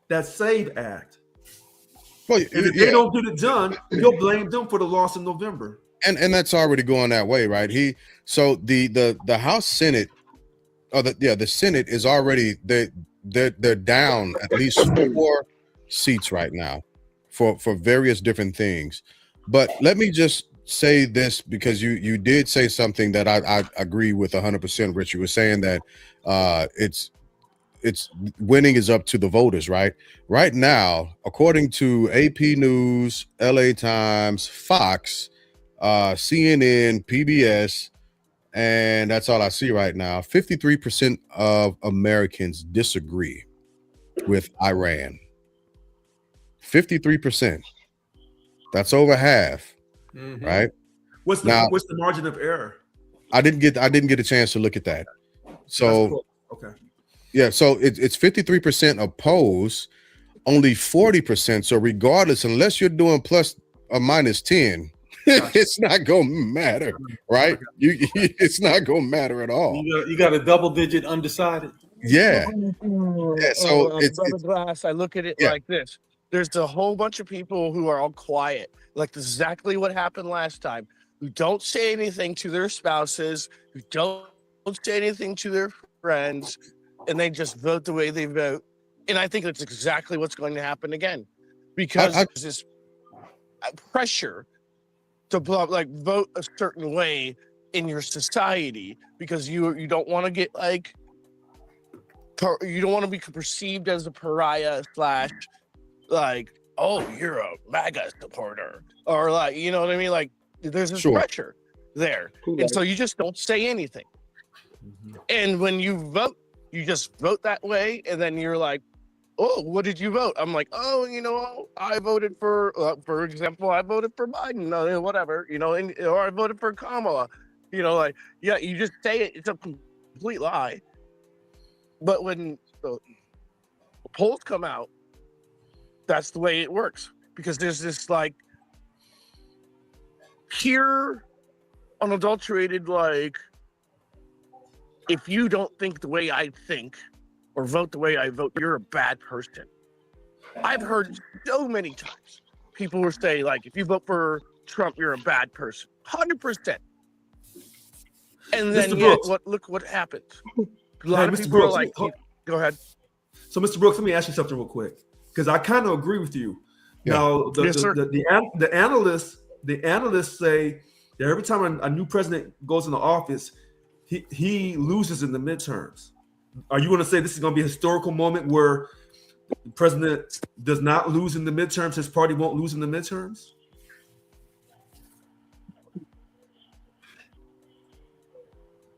that SAVE Act. Well, And if they don't get it done, he'll blame them for the loss in November. And that's already going that way, right? The House Senate, the Senate is already they're down at least 4 seats right now for various different things. But let me just say this, because you did say something that I agree with 100%, Rich. You were saying that it's winning is up to the voters, right? Right now, according to AP News, LA Times, Fox, CNN, PBS, and that's all I see right now, 53% of Americans disagree with Iran. 53%. That's over half, right? What's the margin of error? I didn't get a chance to look at that. So okay. Yeah, so it's 53% oppose, only 40%. So regardless, unless you're doing plus or minus 10, it's not gonna matter, right? It's not gonna matter at all. You got a double-digit undecided. Yeah. So it's Glass. I look at it like this: there's a whole bunch of people who are all quiet, like exactly what happened last time, who don't say anything to their spouses, who don't say anything to their friends, and they just vote the way they vote. And I think that's exactly what's going to happen again, because there's this pressure to vote a certain way in your society, because you don't want to get you don't want to be perceived as a pariah / oh, you're a MAGA supporter, or you know what I mean? Like, there's this pressure there, and so you just don't say anything. And when you vote, you just vote that way, and then you're like, oh, what did you vote? I'm like, oh, I voted for example, I voted for Biden, whatever, or I voted for Kamala, you just say it. It's a complete lie. But when the polls come out, that's the way it works, because there's this pure, unadulterated, if you don't think the way I think or vote the way I vote, you're a bad person. I've heard so many times people will say, if you vote for Trump, you're a bad person. 100%. And then look what happened. A lot of people are go ahead. So, Mr. Brooks, let me ask you something real quick, because I kind of agree with you. Yeah. Now, the analysts say that every time a new president goes into office, he loses in the midterms. Are you going to say this is going to be a historical moment where the president does not lose in the midterms, his party won't lose in the midterms?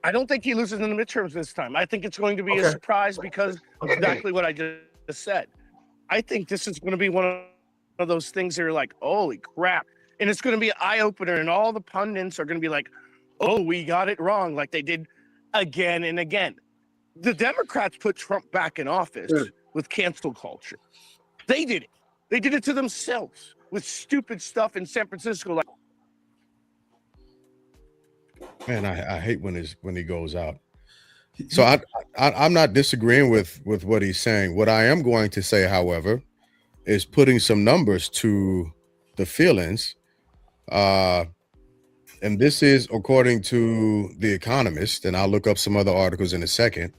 I don't think he loses in the midterms this time. I think it's going to be a surprise, because of exactly what I just said. I think this is going to be one of those things that are like, holy crap. And it's going to be an eye-opener, and all the pundits are going to be like, oh, we got it wrong, like they did again and again. The Democrats put Trump back in office with cancel culture. They did it. They did it to themselves with stupid stuff in San Francisco. Man, I hate when he goes out. So I'm not disagreeing with what he's saying. What I am going to say, however, is putting some numbers to the feelings. And this is according to The Economist, and I'll look up some other articles in a second.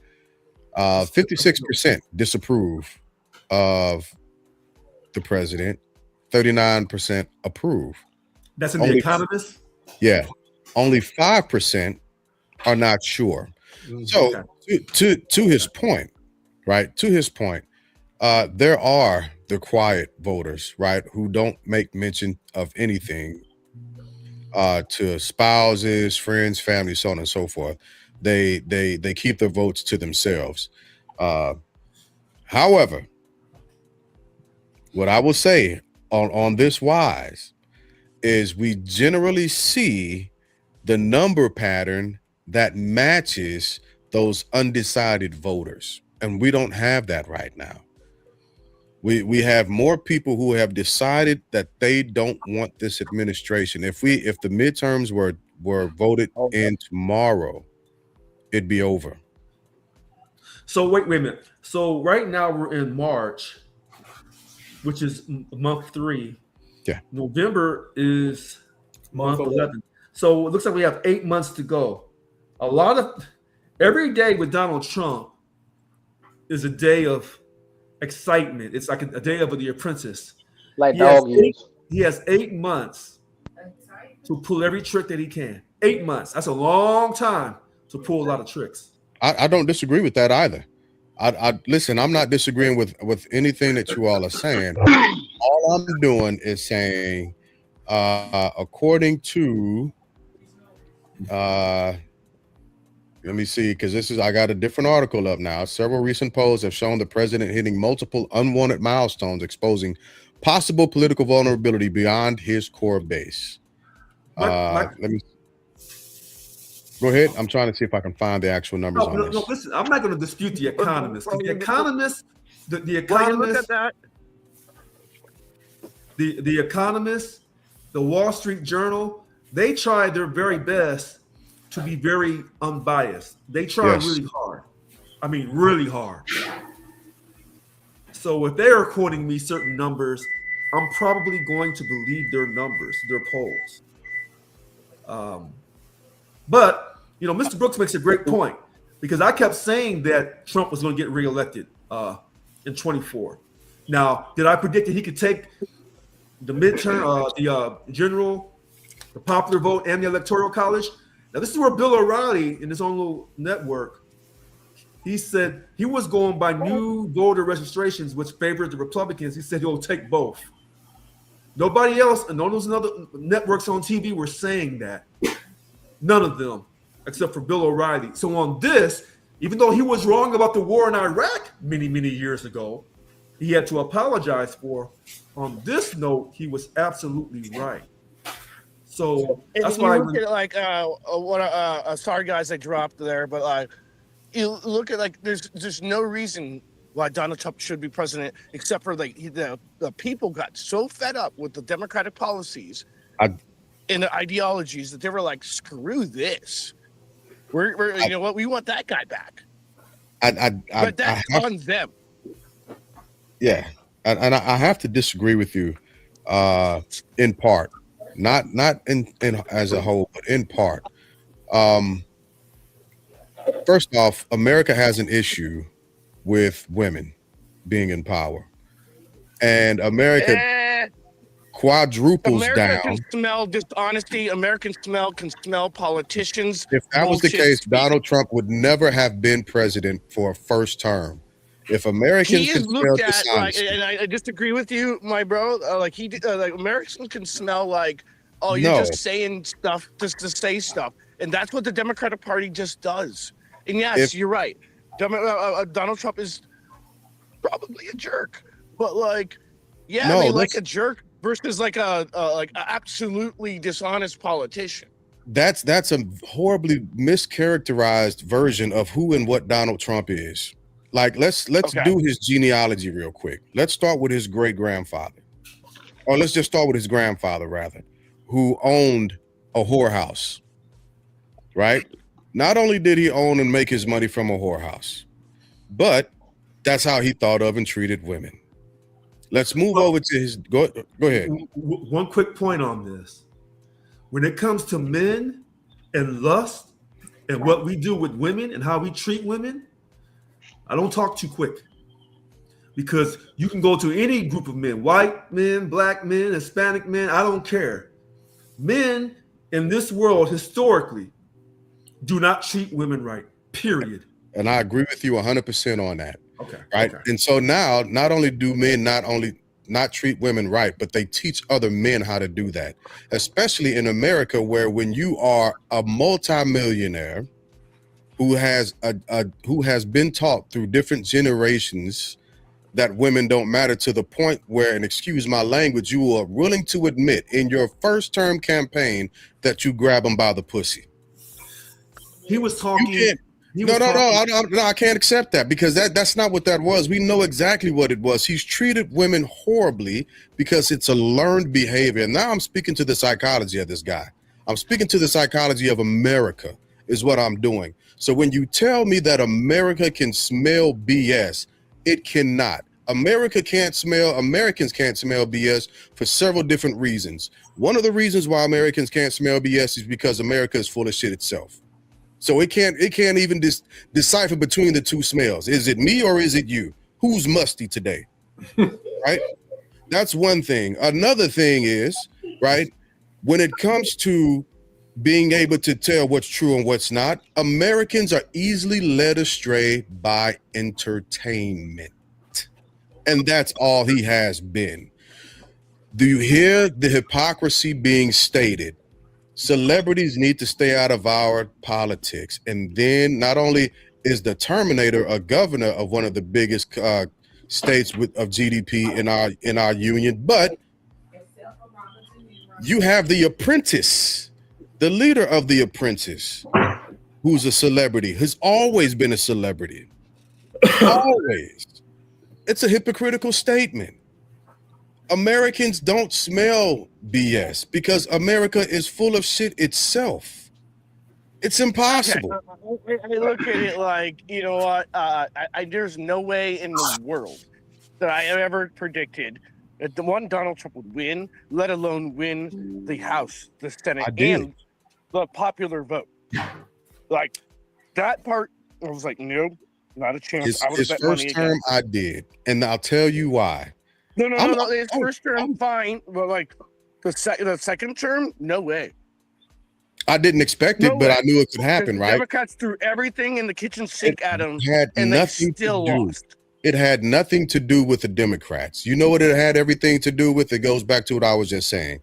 56% disapprove of the president, 39% approve. That's in The Economist? Yeah. Only 5% are not sure. So to his point, right? To his point, there are the quiet voters, right, who don't make mention of anything to spouses, friends, family, so on and so forth. They keep their votes to themselves. However, what I will say on this wise is we generally see the number pattern that matches those undecided voters, and we don't have that right now. We have more people who have decided that they don't want this administration. If the midterms were voted in tomorrow, it'd be over. So wait a minute. So right now we're in March, which is month 3. Yeah. November is month Month 11. So it looks like we have 8 months to go. Every day with Donald Trump is a day of excitement. It's like a day of The Apprentice. Like He has dog years. He has 8 months to pull every trick that he can. 8 months. That's a long time to pull a lot of tricks. I don't disagree with that either. I listen, I'm not disagreeing with anything that you all are saying. All I'm doing is saying, according to let me see, because I got a different article up now. Several recent polls have shown the president hitting multiple unwanted milestones, exposing possible political vulnerability beyond his core base. Let me go ahead. I'm trying to see if I can find the actual numbers on this. No, listen, I'm not going to dispute The Economist. The Economist, the Well, you look at Economist, that. the Economist, the Wall Street Journal, they tried their very best to be very unbiased. They tried Yes. really hard. I mean, really hard. So if they're quoting me certain numbers, I'm probably going to believe their numbers, their polls. But, Mr. Brooks makes a great point, because I kept saying that Trump was going to get reelected in 24. Now, did I predict that he could take the midterm, the popular vote, and the electoral college? Now, this is where Bill O'Reilly, in his own little network, he said he was going by new voter registrations, which favored the Republicans. He said he'll take both. Nobody else, and none of those other networks on TV were saying that. None of them, except for Bill O'Reilly. So on this, even though he was wrong about the war in Iraq many, many years ago, he had to apologize for. On this note, he was absolutely right. So that's you why look at like sorry guys I dropped there, but you look at like there's no reason why Donald Trump should be president, except for like the people got so fed up with the Democratic policies and the ideologies that they were like, screw this. We're you know what, we want that guy back. But that's on them. Yeah, and I have to disagree with you in part, not in as a whole, but in part. First off, America has an issue with women being in power, and America quadruples America down. can smell dishonesty. American can smell politicians. If that was the bullshit case, speak. Donald Trump would never have been president for a first term. If Americans He can is smell looked at like, dishonesty, and I disagree with you, my bro. Like like Americans can smell like, oh, you're No. just saying stuff just to say stuff, and that's what the Democratic Party just does. And yes, you're right. Donald Trump is probably a jerk, but like, yeah, No, they like that's- a jerk versus like a absolutely dishonest politician. that's a horribly mischaracterized version of who and what Donald Trump is. Like, let's Okay. do his genealogy real quick. Let's start with his great grandfather, or let's just start with his grandfather rather, who owned a whorehouse. Right? Not only did he own and make his money from a whorehouse, but that's how he thought of and treated women. Let's move over to his go ahead. One quick point on this. When it comes to men and lust and what we do with women and how we treat women, I don't talk too quick, because you can go to any group of men, white men, black men, Hispanic men, I don't care. Men in this world historically do not treat women right, period. And I agree with you 100% on that. Okay. Right. Okay. And so now, not only do men not treat women right, but they teach other men how to do that, especially in America, where when you are a multimillionaire who has been taught through different generations that women don't matter, to the point where, and excuse my language, you are willing to admit in your first term campaign that you grab them by the pussy. He was talking. No, I can't accept that because that's not what that was. We know exactly what it was. He's treated women horribly because it's a learned behavior. And now I'm speaking to the psychology of this guy. I'm speaking to the psychology of America is what I'm doing. So when you tell me that America can smell BS, it cannot. Americans can't smell BS for several different reasons. One of the reasons why Americans can't smell BS is because America is full of shit itself. So it can't even decipher between the two smells. Is it me or is it you? Who's musty today? Right? That's one thing. Another thing is, right, when it comes to being able to tell what's true and what's not, Americans are easily led astray by entertainment. And that's all he has been. Do you hear the hypocrisy being stated? Celebrities need to stay out of our politics. And then not only is the Terminator a governor of one of the biggest states of GDP in our union, but you have The Apprentice, the leader of The Apprentice, who's a celebrity, has always been a celebrity. Always. It's a hypocritical statement. Americans don't smell BS because America is full of shit itself. It's impossible. I look at it like, you know what? There's no way in the world that I ever predicted that the one Donald Trump would win, let alone win the House, the Senate, and the popular vote. Like that part, I was like, no, not a chance. His first term, I did, and I'll tell you why. No. His first term, fine, but like the second term, no way. I didn't expect it, but I knew it could happen, right? Democrats threw everything in the kitchen sink at him, and they still lost. It had nothing to do with the Democrats. You know what it had everything to do with? It goes back to what I was just saying.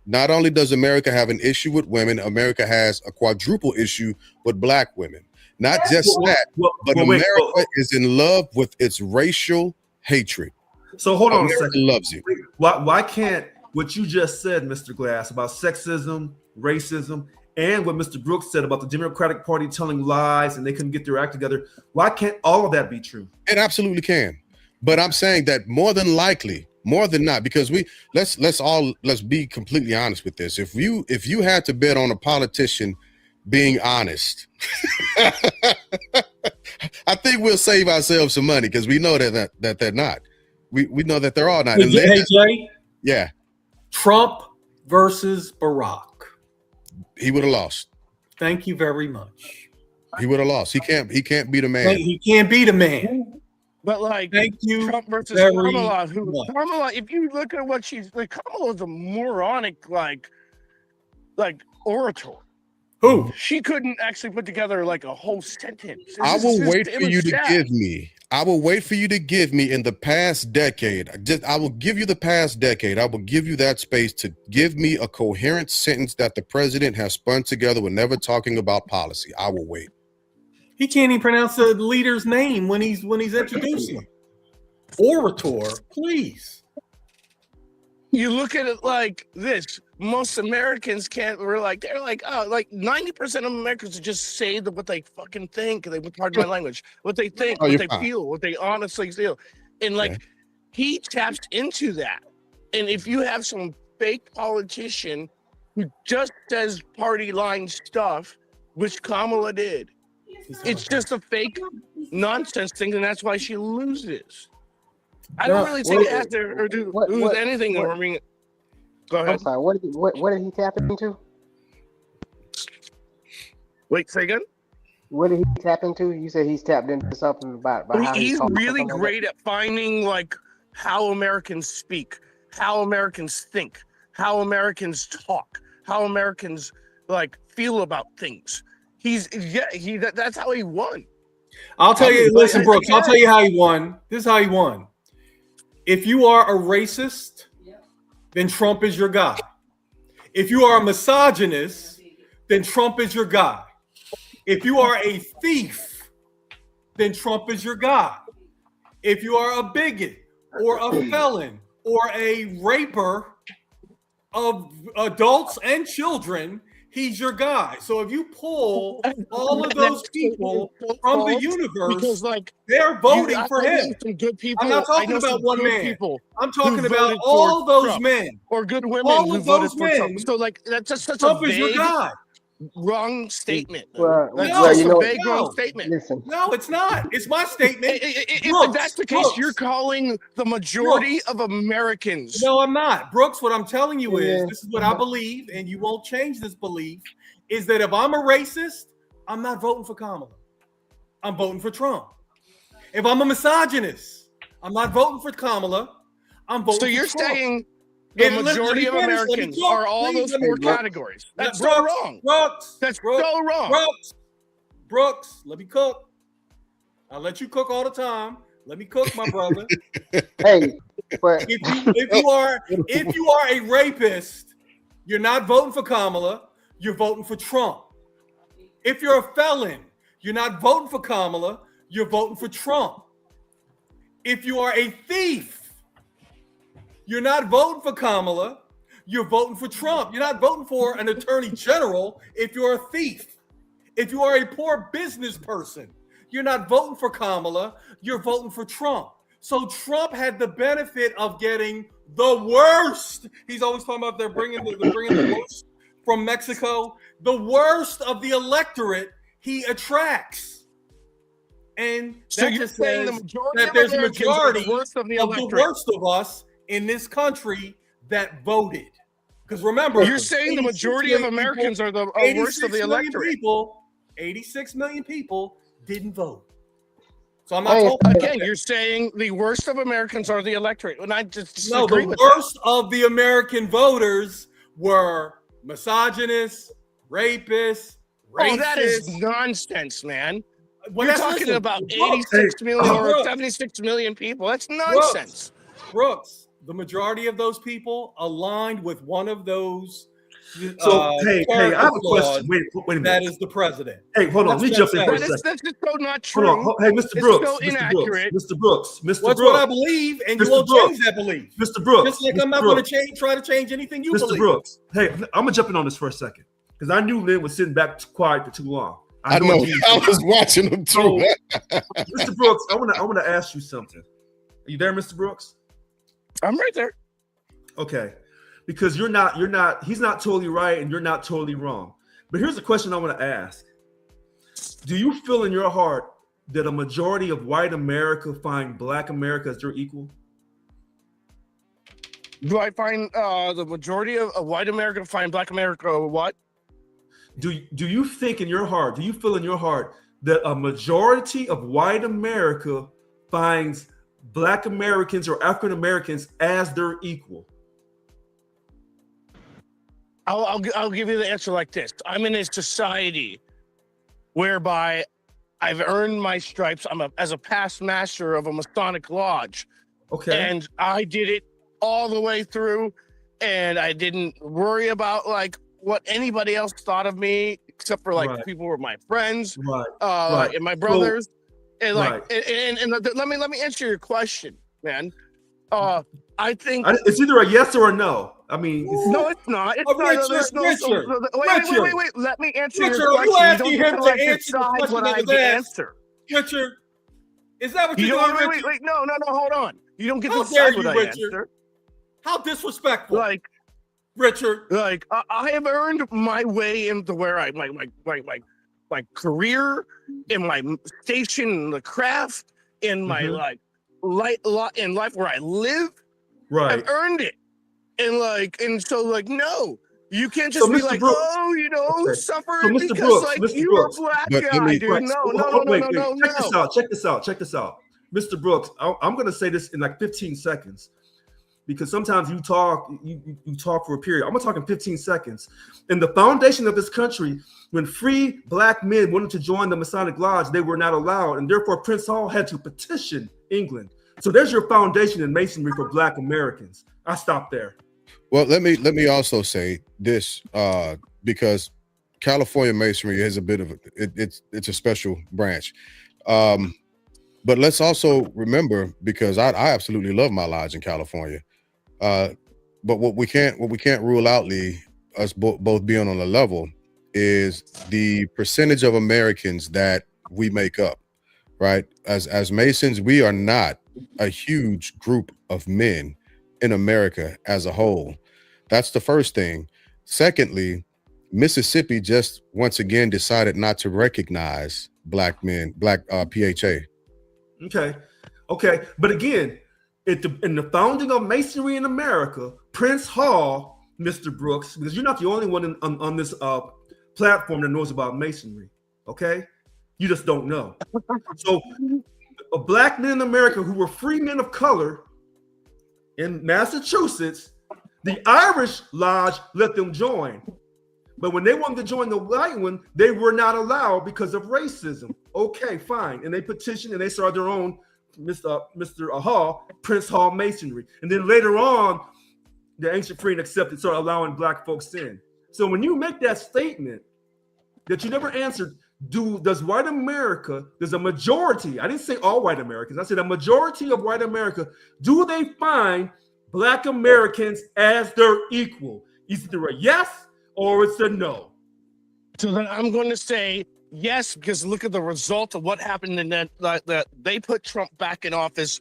Not only does America have an issue with women, America has a quadruple issue with black women. Not just that, but America is in love with its racial hatred. So hold on a second. Loves you. Why can't what you just said, Mr. Glass, about sexism, racism, and what Mr. Brooks said about the Democratic Party telling lies and they couldn't get their act together, why can't all of that be true? It absolutely can. But I'm saying that more than likely, more than not, because let's be completely honest with this. If you had to bet on a politician being honest, I think we'll save ourselves some money because we know that they're not. We know that they're all not. Hey, Jay? Yeah. Trump versus Barack. He would have lost. Thank you very much. He would have lost. He can't be the man. He can't be the man. But like, thank you. Trump versus Kamala. Kamala, if you look at what she's like, Kamala's a moronic like orator. Who? She couldn't actually put together like a whole sentence. I will wait for you to give me. I will wait for you to give me in the past decade. I will give you the past decade. I will give you that space to give me a coherent sentence that the president has spun together when never talking about policy. I will wait. He can't even pronounce the leader's name when he's introducing him. Orator, please. You look at it like this. Most Americans can't. They're like, oh, like 90% of Americans just say what they fucking think. They pardon my language. What they think, what they feel, what they honestly feel, and like he taps into that. And if you have some fake politician who just says party line stuff, which Kamala did, it's just a fake nonsense thing, and that's why she loses. I don't really think it has to do with anything. Go ahead. I'm sorry. What did he tap into? Wait, say again. What did he tap into? You said he's tapped into something about how he's really great at finding like how Americans speak, how Americans think, how Americans talk, how Americans like feel about things. That's how he won. I'll tell you. Listen, Brooks. I'll tell you how he won. This is how he won. If you are a racist, then Trump is your guy. If you are a misogynist, then Trump is your guy. If you are a thief, then Trump is your guy. If you are a bigot or a felon or a raper of adults and children, he's your guy. So if you pull all of those people from the universe, because like theyey're voting for I know him. some good people. I'm not talking I know about some one good man. People I'm talking who about voted all for those Trump, men or good women all who of voted those for Trump. men. So like that's just such Trump a is your vague, guy. wrong statement. Well, That's No, just you a know, vague, wrong no. statement. listen. No, it's not. It's my statement. If that's the case, you're calling the majority of Americans. No, I'm not. Brooks, what I'm telling you is, Yeah. this is what I believe, and you won't change this belief, is that if I'm a racist, I'm not voting for Kamala. I'm voting for Trump. If I'm a misogynist, I'm not voting for Kamala. I'm voting So for you're Trump. saying the majority of Americans are all those four categories. That's so wrong. Brooks, That's Brooks, so wrong. Brooks, let me cook. I let you cook all the time. Let me cook, my brother. Hey, but if you are a rapist, you're not voting for Kamala. You're voting for Trump. If you're a felon, you're not voting for Kamala. You're voting for Trump. If you are a thief, you're not voting for Kamala. You're voting for Trump. You're not voting for an attorney general if you're a thief. If you are a poor business person, you're not voting for Kamala. You're voting for Trump. So Trump had the benefit of getting the worst. He's always talking about they're bringing the worst from Mexico. The worst of the electorate he attracts. And so that you're just saying says the majority that of there's a Americans are majority the worst of the of the electorate. worst of us in this country that voted. Because remember, You're saying the majority of Americans are the worst of the electorate. 86 million people didn't vote. So I'm not talking Again, you're saying the worst of Americans are the electorate. And I just disagree with the worst of the American voters were misogynists, rapists, racists. Oh, that is nonsense, man. Well, You're talking about 86 million or 76 million people. That's nonsense. Brooks, the majority of those people aligned with one of those. So hey, I have a question. Wait a minute. That is the president. Hey, hold on. Let me jump in for a second. That's just so not true. Hold on. Hey, Mr. Brooks. So inaccurate. Mr. Brooks. That's what I believe, and you won't change that belief. Mr. Brooks. Just like I'm not going to try to change anything you believe. Mr. Brooks. Hey, I'm gonna jump in on this for a second because I knew Lynn was sitting back quiet for too long. I know. I was watching him too. Mr. Brooks, I want to ask you something. Are you there, Mr. Brooks? I'm right there. Okay. Because he's not totally right and you're not totally wrong. But here's the question I want to ask. Do you feel in your heart that a majority of white America find black America as their equal? Do I find the majority of white America find black America what? Do you think in your heart, do you feel in your heart that a majority of white America finds black Americans or African Americans as their equal? I'll give you the answer like this. I'm in a society whereby I've earned my stripes. As a past master of a Masonic lodge. Okay. And I did it all the way through, and I didn't worry about like what anybody else thought of me, except for like people were my friends, and my brothers. And like, and let me answer your question, man. I think it's either a yes or a no. I mean, no, it's not. It's Richard, wait. Let me answer Richard, your question. You asking him to answer the question what I answer. Richard, is that what you're doing? Wait. No. Hold on. You don't get to decide what I answer. How disrespectful! Like, Richard, like I have earned my way into where my career, in my station in the craft, in my in life where I live. Right. I've earned it. And so no, you can't just be like, Brooks, suffer so because Brooks, you're a black guy, dude. No. Check this out. Mr. Brooks, I'm going to say this in like 15 seconds because sometimes you talk for a period. I'm going to talk in 15 seconds. In the foundation of this country, when free black men wanted to join the Masonic Lodge, they were not allowed. And therefore, Prince Hall had to petition England. So there's your foundation in masonry for black Americans. I stop there. Well, let me also say this because California masonry is a bit of it's a special branch. But let's also remember, because I absolutely love my lodge in California. But what we can't rule out, Lee, us both being on a level is the percentage of Americans that we make up, right? As Masons, we are not a huge group of men in America as a whole. That's the first thing. Secondly, Mississippi just once again decided not to recognize black PHA. Okay. But again, in the founding of Masonry in America, Prince Hall, Mr. Brooks, because you're not the only one on this platform that knows about Masonry. Okay, you just don't know. So, black men in America who were free men of color in Massachusetts, the Irish Lodge let them join. But when they wanted to join the white one, they were not allowed because of racism. Okay, fine. And they petitioned and they started their own Mr. Hall, Prince Hall Masonry. And then later on, the ancient free and accepted started allowing black folks in. So when you make that statement that you never answered, does white America, there's a majority, I didn't say all white Americans, I said a majority of white America, do they find black Americans as their equal? Is it a yes or it's a no? So then I'm going to say yes, because look at the result of what happened in that they put Trump back in office,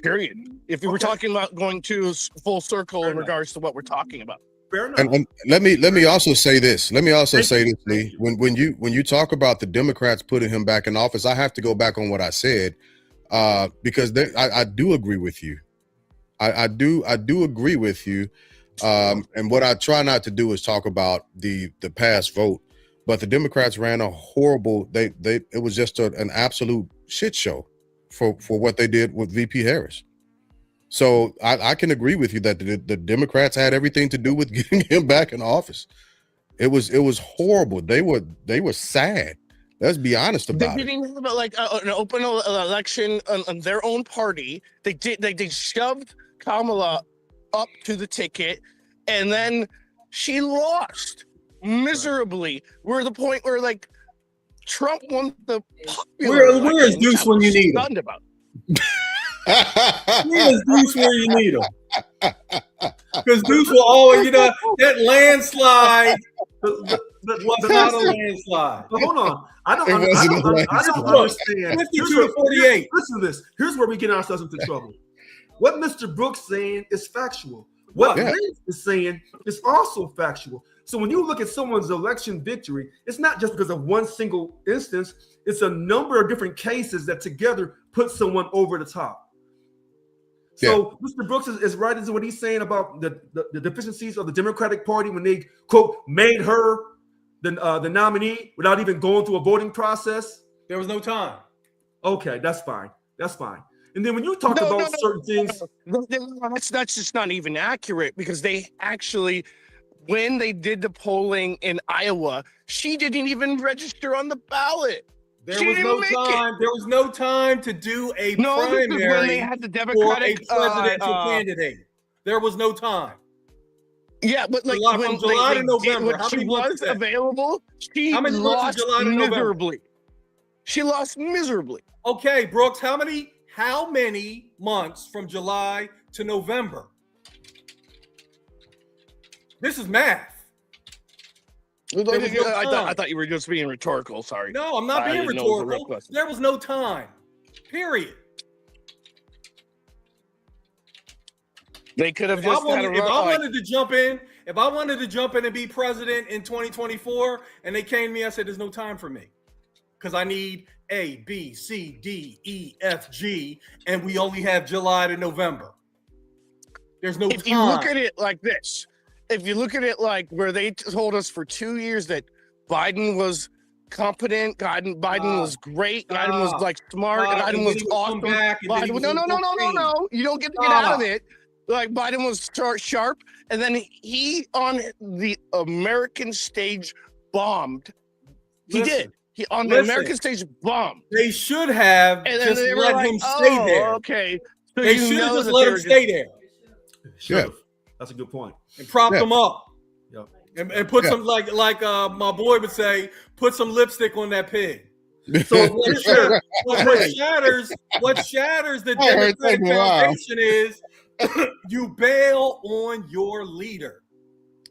period. If you were talking about going to full circle in regards to what we're talking about. Fair enough. And let me also say this. Lee. When you talk about the Democrats putting him back in office, I have to go back on what I said because I do agree with you. I do agree with you. And what I try not to do is talk about the past vote, but the Democrats ran a horrible. It was just an absolute shit show for what they did with VP Harris. So I can agree with you that the Democrats had everything to do with getting him back in office. It was horrible. They were sad. Let's be honest about it. They didn't have like an open election on their own party. They shoved Kamala up to the ticket, and then she lost miserably. We're at the point where like Trump won the popular. Where is Deuce when you need him? About. Where is Deuce where you need him? Because Deuce will always, that landslide was not a landslide. But hold on. I don't understand. 52 to 48. Listen to this. Here's where we get ourselves into trouble. What Mr. Brooks saying is factual. What Lynn is saying is also factual. So when you look at someone's election victory, it's not just because of one single instance. It's a number of different cases that together put someone over the top. So Mr. Brooks is right in what he's saying about the deficiencies of the Democratic Party when they, quote, made her the nominee without even going through a voting process. There was no time. Okay, that's fine. And then when you talk about certain things, that's just not even accurate, because they actually, when they did the polling in Iowa, she didn't even register on the ballot. There was no time. There was no time to do a primary when they had the Democratic for a presidential candidate. There was no time. Yeah, but like from July to November, when she was available, she lost miserably. She lost miserably. Okay, Brooks, how many months from July to November? This is math. I thought you were just being rhetorical. Sorry. No, I'm not being rhetorical. There was no time. Period. They could have If I wanted to jump in and be president in 2024, and they came to me, I said, "There's no time for me, because I need A, B, C, D, E, F, G, and we only have July to November. There's no time." If you look at it like this. If you look at it like where they told us for 2 years that Biden was competent, Biden was great, Biden was like smart, Biden was awesome. No. You don't get to get out of it. Like Biden was sharp, and then he on the American stage bombed. He did. He on the American stage bombed. They should have just let him stay there. Okay. So they should have just let him stay there. Sure. That's a good point. And prop them up. Yep. And put some like my boy would say, put some lipstick on that pig. So what shatters the Democratic foundation is you bail on your leader.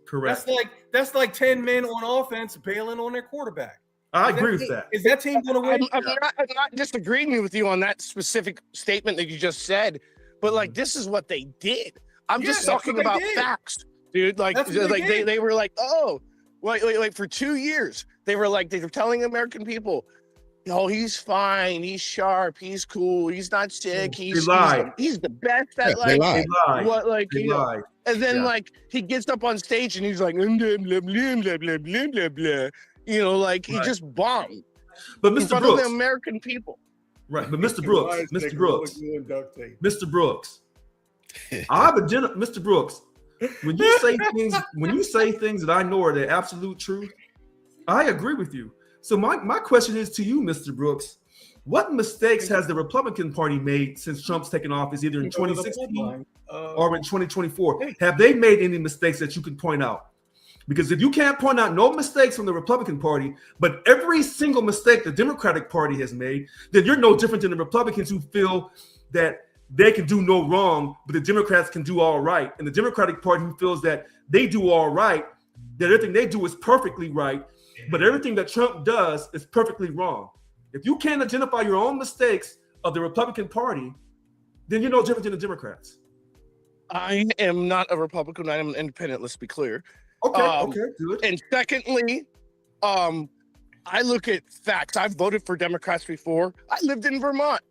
Correct. That's like 10 men on offense bailing on their quarterback. I agree with that. Is that team going to win? I'm not disagreeing with you on that specific statement that you just said, but like this is what they did. I'm just talking about facts, dude. Like they were like, oh, wait, for 2 years they were telling American people, oh, he's fine, he's sharp, he's cool, he's not sick, he's the best at they lied. and then like he gets up on stage and he's like blah, blah, blah, blah, blah, blah, blah, blah. You know, like he just bombed. But in Mr. front Brooks, of the American people. right? But Mr. Brooks, Mr. Brooks, Mr. Brooks. When you say things that I know are the absolute truth, I agree with you. So my question is to you, Mr. Brooks. What mistakes has the Republican Party made since Trump's taken office, either in 2016 or in 2024? Have they made any mistakes that you can point out? Because if you can't point out no mistakes from the Republican Party, but every single mistake the Democratic Party has made, then you're no different than the Republicans who feel that they can do no wrong, but the Democrats can do all right. And the Democratic Party who feels that they do all right, that everything they do is perfectly right, but everything that Trump does is perfectly wrong. If you can't identify your own mistakes of the Republican Party, then you're no different than the Democrats. I am not a Republican. I am an independent. Let's be clear. Okay, good. And secondly, I look at facts. I've voted for Democrats before. I lived in Vermont.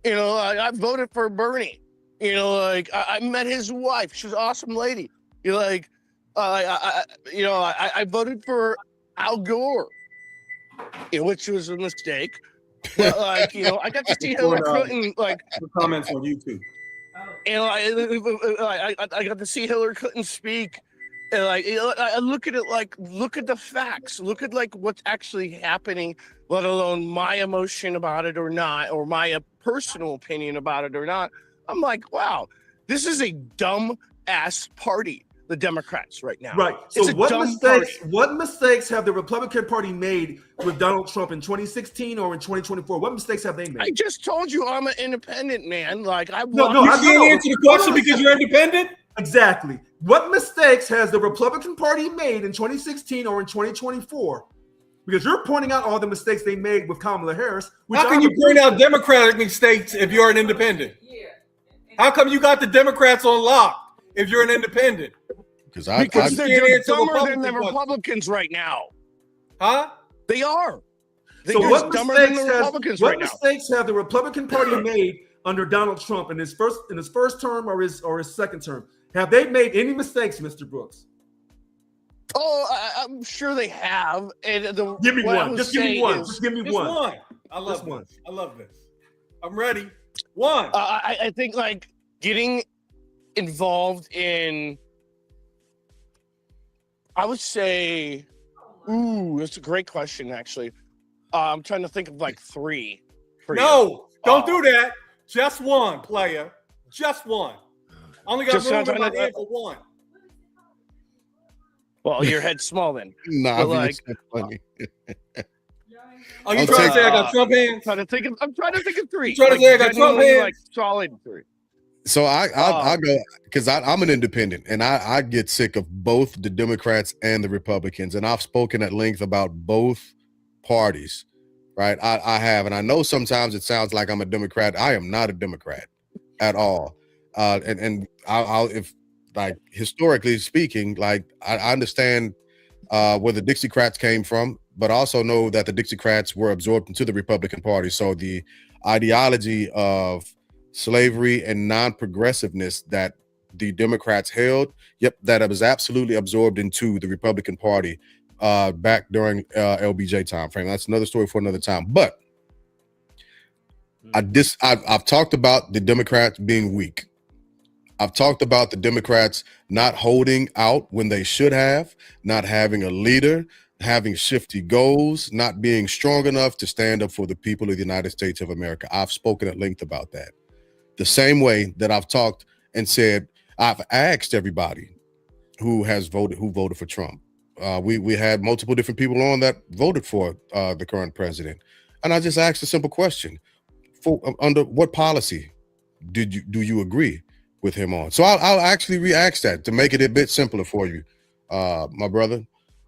You know, I voted for Bernie. You know, like I met his wife. She's an awesome lady. You're like, I voted for Al Gore, which was a mistake. But like, I got to see Hillary Clinton. Like comments on YouTube. I got to see Hillary Clinton speak. And I look at it look at the facts, look at like what's actually happening, let alone my emotion about it or not, or my personal opinion about it or not. I'm like, wow, this is a dumb ass party, the Democrats right now. Right. So what mistakes have the Republican Party made with Donald Trump in 2016 or in 2024? What mistakes have they made? I just told you I'm an independent man. Like I you can't answer the question because you're independent. Exactly. What mistakes has the Republican Party made in 2016 or in 2024? Because you're pointing out all the mistakes they made with Kamala Harris. How can you point out Democratic mistakes if you're an independent? How come you got the Democrats on lock if you're an independent? Because they're dumber than the Republicans right now. Huh? They are. So what mistakes have the Republican Party made under Donald Trump in his first term or his second term? Have they made any mistakes, Mr. Brooks? Oh, I'm sure they have. And give me one. Just give me one. Just give me one. I love this. I love this. I'm ready. One. I think like getting involved in. I would say, that's a great question. Actually, I'm trying to think of like three. No, don't do that. Just one, player. Just one. I only got room in my head for one. Well, your head's small then. Nah, like, funny. Oh, you trying to say I got Trump hands? I'm trying to think of three. You trying to say I got Trump hands? Like solid three. So I'll go because I'm an independent and I get sick of both the Democrats and the Republicans, and I've spoken at length about both parties, right? I have, and I know sometimes it sounds like I'm a Democrat. I am not a Democrat at all. And I'll if like historically speaking, like I understand where the Dixiecrats came from, but also know that the Dixiecrats were absorbed into the Republican Party. So the ideology of slavery and non-progressiveness that the Democrats held, that was absolutely absorbed into the Republican Party back during LBJ time frame. That's another story for another time. But I've talked about the Democrats being weak. I've talked about the Democrats not holding out when they should have, not having a leader, having shifty goals, not being strong enough to stand up for the people of the United States of America. I've spoken at length about that. The same way that I've talked and said, I've asked everybody who voted for Trump. We had multiple different people on that voted for the current president. And I just asked a simple question. Under what policy do you agree with him on? So I'll actually re-ask that to make it a bit simpler for you, my brother,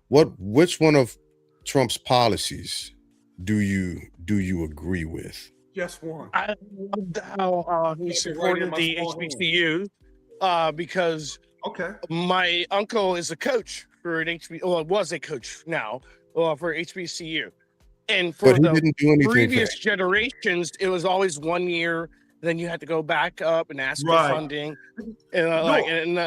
which one of Trump's policies do you agree with? Just one. I loved how he Keep it right in supported my the small hand. HBCUs because Okay. my uncle is a coach for an HBCU. Well, was a coach now for HBCU, and for But he the didn't do anything for previous generations, it was always 1 year. Then you had to go back up and ask for Right. funding, and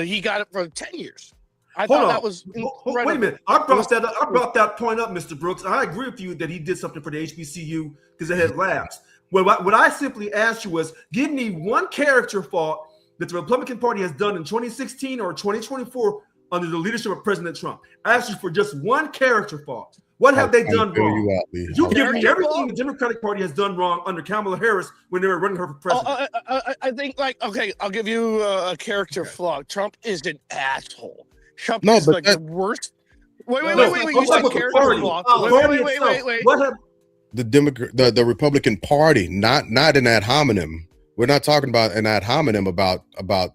he got it for 10 years. I Hold thought on. that was Wait a incredible. minute. I brought that point up, Mr. Brooks. I agree with you that he did something for the HBCU because it had labs. What I simply asked you was, give me one character fault that the Republican Party has done in 2016 or 2024 under the leadership of President Trump. I asked you for just one character fault. What have they done wrong? You give me everything the Democratic Party has done wrong under Kamala Harris when they were running her for president. I think, okay, I'll give you a character flaw. Trump is an asshole. Trump No, is but like that- the worst. Wait. No, You said the character party. flaw. Party Wait. itself. What have the Republican Party, not an ad hominem. We're not talking about an ad hominem about the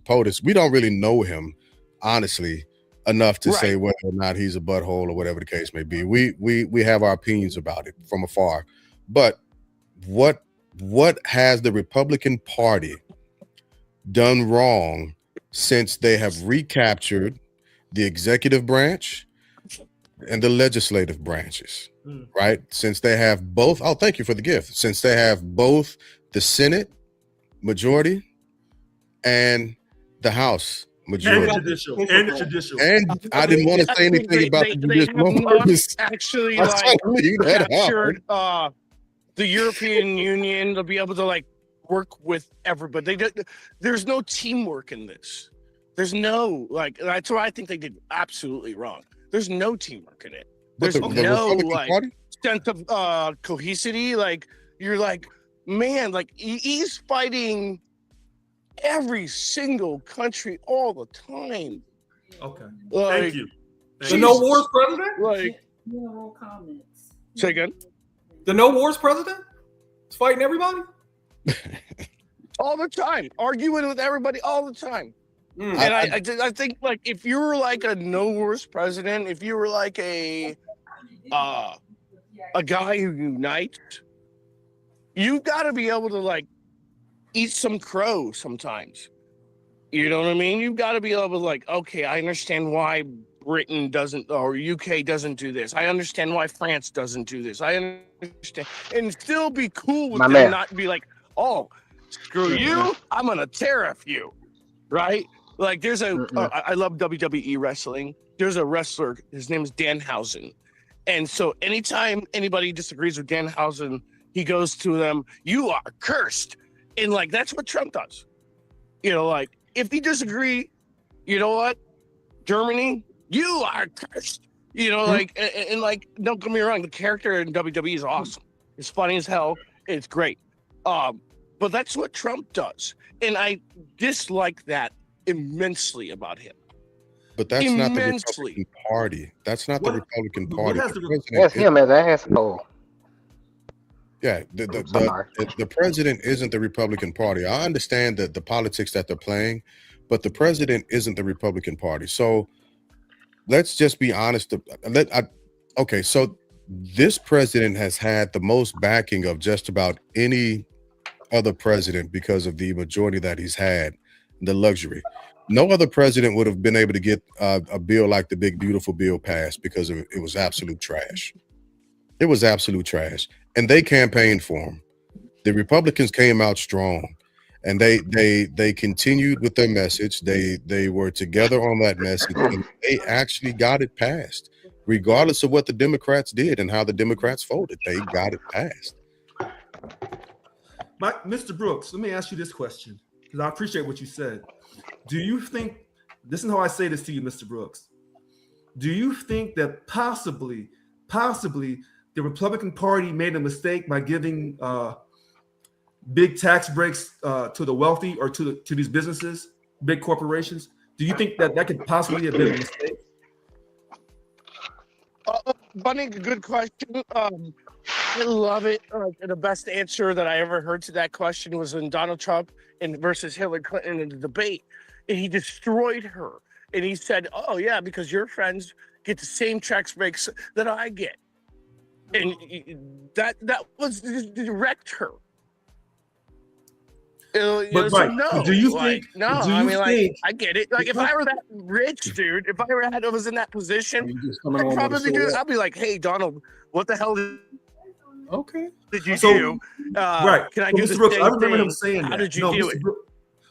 POTUS. We don't really know him, honestly, enough to say whether or not he's a butthole or whatever the case may be. We have our opinions about it from afar. But what has the Republican Party done wrong since they have recaptured the executive branch and the legislative branches? Right? Since they have both, oh, thank you for the gift. Since they have both the Senate majority and the House majority. And the judicial. And I didn't want to say anything about the judicial on purpose. Actually, I was like, trying to leave that captured the European Union to be able to like work with everybody. There's no teamwork in this. There's no that's why I think they did absolutely wrong. There's no teamwork in it. But There's the no Republican like Party? sense of cohesivity. Like you're like, man, like he's fighting every single country all the time. Okay. Like, Thank you. The no wars president? Like, No comments. say again. The no wars president? He's fighting everybody? All the time, arguing with everybody all the time. And I think like if you were like a no wars president, if you were like a guy who unites, you got to be able to like eat some crow sometimes. You know what I mean? You've got to be able to like, okay, I understand why Britain doesn't or UK doesn't do this. I understand why France doesn't do this. I understand, and still be cool with them, not be like, oh, screw you, I'm gonna tariff you, right? Like there's I love WWE wrestling. There's a wrestler, his name is Danhausen. And so anytime anybody disagrees with Danhausen, he goes to them, you are cursed. And like, that's what Trump does. You know, like if you disagree, you know what? Germany, you are cursed. You know, like, and like, don't get me wrong, the character in WWE is awesome. It's funny as hell. It's great. But that's what Trump does. And I dislike that immensely about him. But that's not the Republican Party. That's not the Republican Party. That's him as an asshole. Yeah, the president isn't the Republican Party. I understand that the politics that they're playing, but the president isn't the Republican Party. So let's just be honest. Okay, so this president has had the most backing of just about any other president because of the majority that he's had, the luxury. No other president would have been able to get a bill like the Big Beautiful Bill passed because it was absolute trash. It was absolute trash. And they campaigned for him. The Republicans came out strong, and they continued with their message. They were together on that message, and they actually got it passed, regardless of what the Democrats did and how the Democrats voted. They got it passed. Mr. Brooks, let me ask you this question, because I appreciate what you said. Do you think, this is how I say this to you, Mr. Brooks, do you think that possibly the Republican Party made a mistake by giving big tax breaks to the wealthy or to these businesses, big corporations? Do you think that could possibly have been a mistake? Bunny, good question. I love it. The best answer that I ever heard to that question was when Donald Trump versus Hillary Clinton in the debate, and he destroyed her. and he said, "Oh yeah, because your friends get the same tax breaks that I get," and that was to wrecked her. But So right, no, do you like think? no, Do I you mean, like think? I get it. Like if I were that rich, dude, if I were was in that position, You just coming I'd on with a probably do. sword. I'd be like, "Hey, Donald, what the hell Okay. did you So, do? Right. Can I So, do Mr. the Brooks, I same remember him thing? saying How that. did you No, do Mr. it?"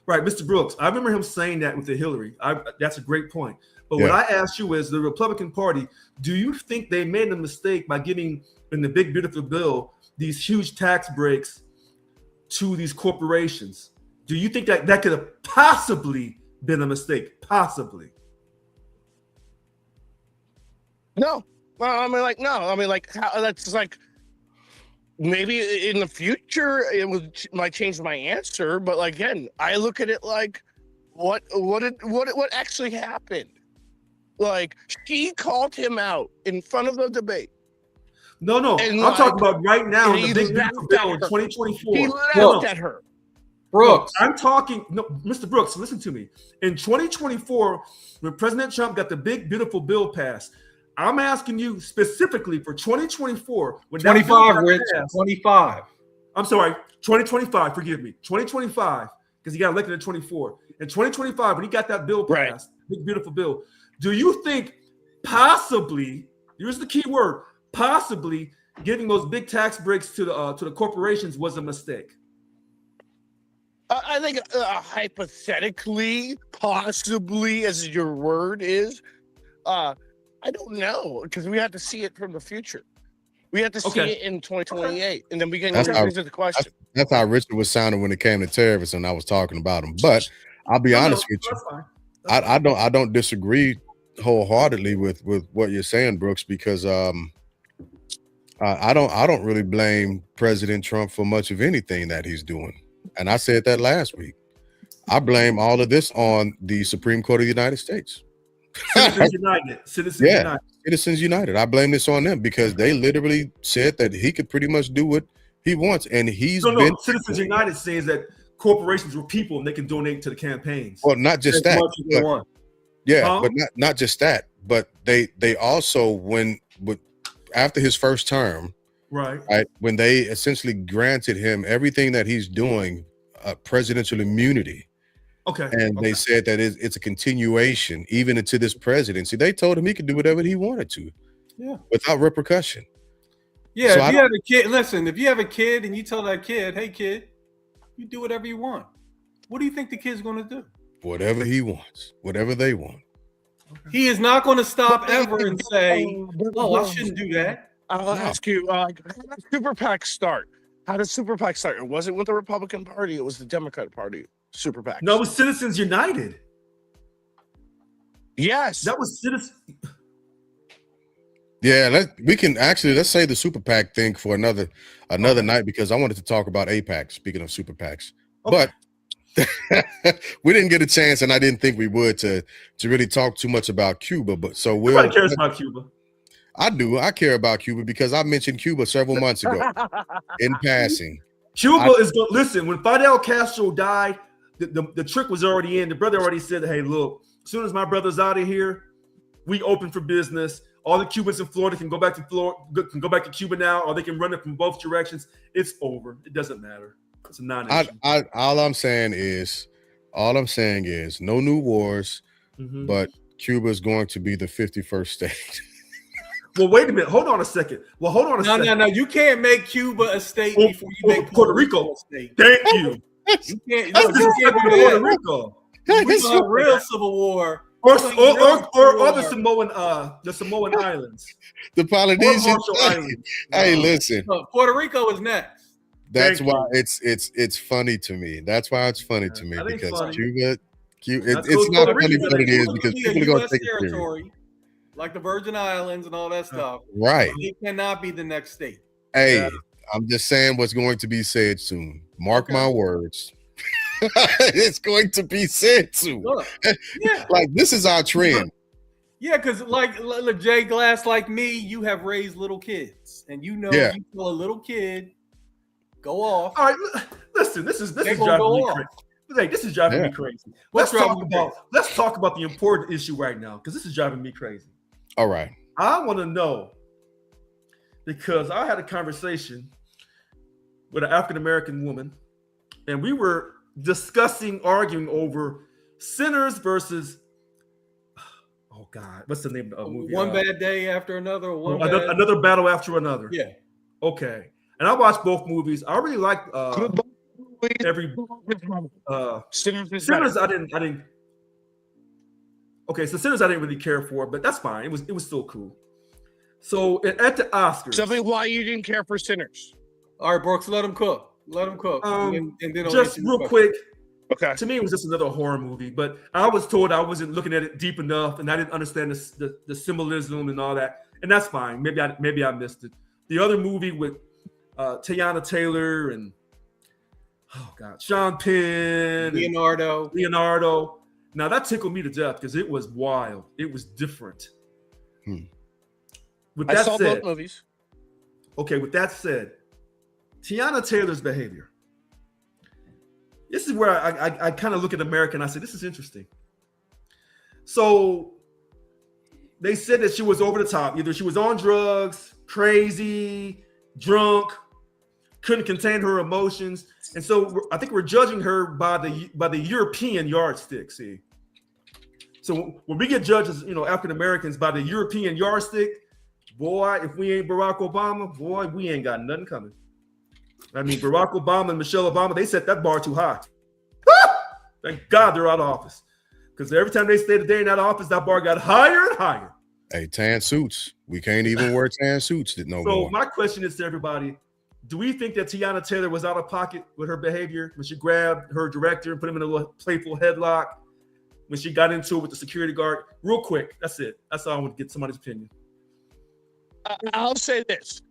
Right, Mr. Brooks. I remember him saying that with the Hillary. That's a great point. But Yeah. what I asked you is the Republican Party, do you think they made a mistake by giving in the big beautiful bill these huge tax breaks to these corporations? Do you think that could have possibly been a mistake? Possibly. No. Well, I mean, like, no. I mean, like, how, that's like maybe in the future might change my answer, but like, again, I look at it like, what actually happened? Like, she called him out in front of the debate. No. And I'm talking about right now in he the big beautiful laughed at bill in her. 2024. He No, laughed at her. Brooks. I'm talking, no, Mr. Brooks, listen to me. In 2024, when President Trump got the big, beautiful bill passed, I'm asking you specifically for 2024, when that bill 25, got Rich. passed, 25. I'm sorry, 2025, forgive me, 2025, because he got elected in 24. In 2025, when he got that bill Right. passed, big, beautiful bill, do you think possibly, here's the key word, possibly giving those big tax breaks to the corporations was a mistake? I think hypothetically, possibly, as your word is, I don't know, because we have to see it from the future. We have to see Okay. it in 2028, and then we can That's how- revisit the question. That's how Richard was sounding when it came to terrorism. I was talking about him, but I'll be honest with you. That's fine. I don't disagree wholeheartedly with what you're saying, Brooks, because I don't really blame President Trump for much of anything that he's doing, and I said that last week. I blame all of this on the Supreme Court of the United States. Citizens United. Citizens Yeah. United. Citizens United. I blame this on them because they literally said that he could pretty much do what he wants, and he's been. Citizens United says that corporations were people and they can donate to the campaigns. Well, not just As that. much as they but- want. Yeah, Huh? but not just that, but they also after his first term, Right. right, when they essentially granted him everything that he's doing, presidential immunity, Okay. and they said that it's a continuation even into this presidency. They told him he could do whatever he wanted to, Yeah. without repercussion. Yeah, So if you have a kid, listen, if you have a kid and you tell that kid, hey kid, you do whatever you want. What do you think the kid's gonna do? Whatever he wants, whatever they want. He is not gonna stop ever and say, oh, I shouldn't do that. I'll ask you, how did Super PAC start? How did Super PAC start? It wasn't with the Republican Party, it was the Democratic Party, Super PAC. No, it was Citizens United. Yes. That was Citizens. Yeah, let's say the Super PAC thing for another night, because I wanted to talk about APAC. Speaking of Super PACs, but we didn't get a chance, and I didn't think we would to really talk too much about Cuba. But so Nobody cares about Cuba. I do. I care about Cuba because I mentioned Cuba several months ago in passing. Cuba is going to listen. When Fidel Castro died, the trick was already in. The brother already said, hey, look, as soon as my brother's out of here, we open for business. All the Cubans in Florida can go back to Cuba now, or they can run it from both directions. It's over. It doesn't matter. It's a non-issue. All I'm saying is no new wars, but Cuba is going to be the 51st state. Well, wait a minute. Hold on a second. No. You can't make Cuba a state before you make Puerto Rico a state. Thank you. You can't do Puerto that. Rico. We want a real civil war. Or the Samoan Islands. The Polynesian. Marshall Islands. Hey, listen. Puerto Rico is next. That's Thank why it's funny to me. That's why it's funny to me, that ain't because funny. Cuba, That's it's so not Puerto funny, Rico but it is Cuba because can be a people are going to US take it serious. territory, like the Virgin Islands and all that stuff. Right. It cannot be the next state. Hey, Yeah. I'm just saying what's going to be said soon. Mark Okay. my words. It's going to be said soon. Look, yeah, Like, this is our trend. yeah, because like Jay Glass, like me, you have raised little kids, and you know, Yeah. you tell a little kid, go off. All right, listen. This is They driving gonna go me off. crazy. Hey, this is driving me crazy. Let's talk about the important issue right now, because this is driving me crazy. All right. I want to know, because I had a conversation with an African American woman, and we were arguing over Sinners versus, oh God, what's the name of the movie? One Bad Day After Another. Another Battle After Another. Yeah. Okay. And I watched both movies. I really liked Sinners. I didn't. Okay, so Sinners I didn't really care for, but that's fine. It was still cool. So at the Oscars, Tell me why you didn't care for Sinners. All right, Brooks, let him cook. And then just real quick. Okay. To me, it was just another horror movie, but I was told I wasn't looking at it deep enough, and I didn't understand the symbolism and all that, and that's fine. Maybe I missed it. The other movie with Teyana Taylor and Sean Penn, Leonardo. Now that tickled me to death because it was wild. It was different. With that I saw said, both movies. Okay, with that said, Teyana Taylor's behavior. This is where I kind of look at America and I say, this is interesting. So they said that she was over the top. Either she was on drugs, crazy, drunk, couldn't contain her emotions. And so I think we're judging her by the European yardstick, see? So when we get judges, African Americans by the European yardstick, boy, if we ain't Barack Obama, boy, we ain't got nothing coming. I mean, Barack Obama and Michelle Obama, they set that bar too high. Thank God they're out of office. Because every time they stayed a day in that office, that bar got higher and higher. Hey, tan suits. We can't even wear tan suits no more. So my question is to everybody, do we think that Teyana Taylor was out of pocket with her behavior when she grabbed her director and put him in a little playful headlock, when she got into it with the security guard? Real quick, that's it. That's all I want to get somebody's opinion. I'll say this.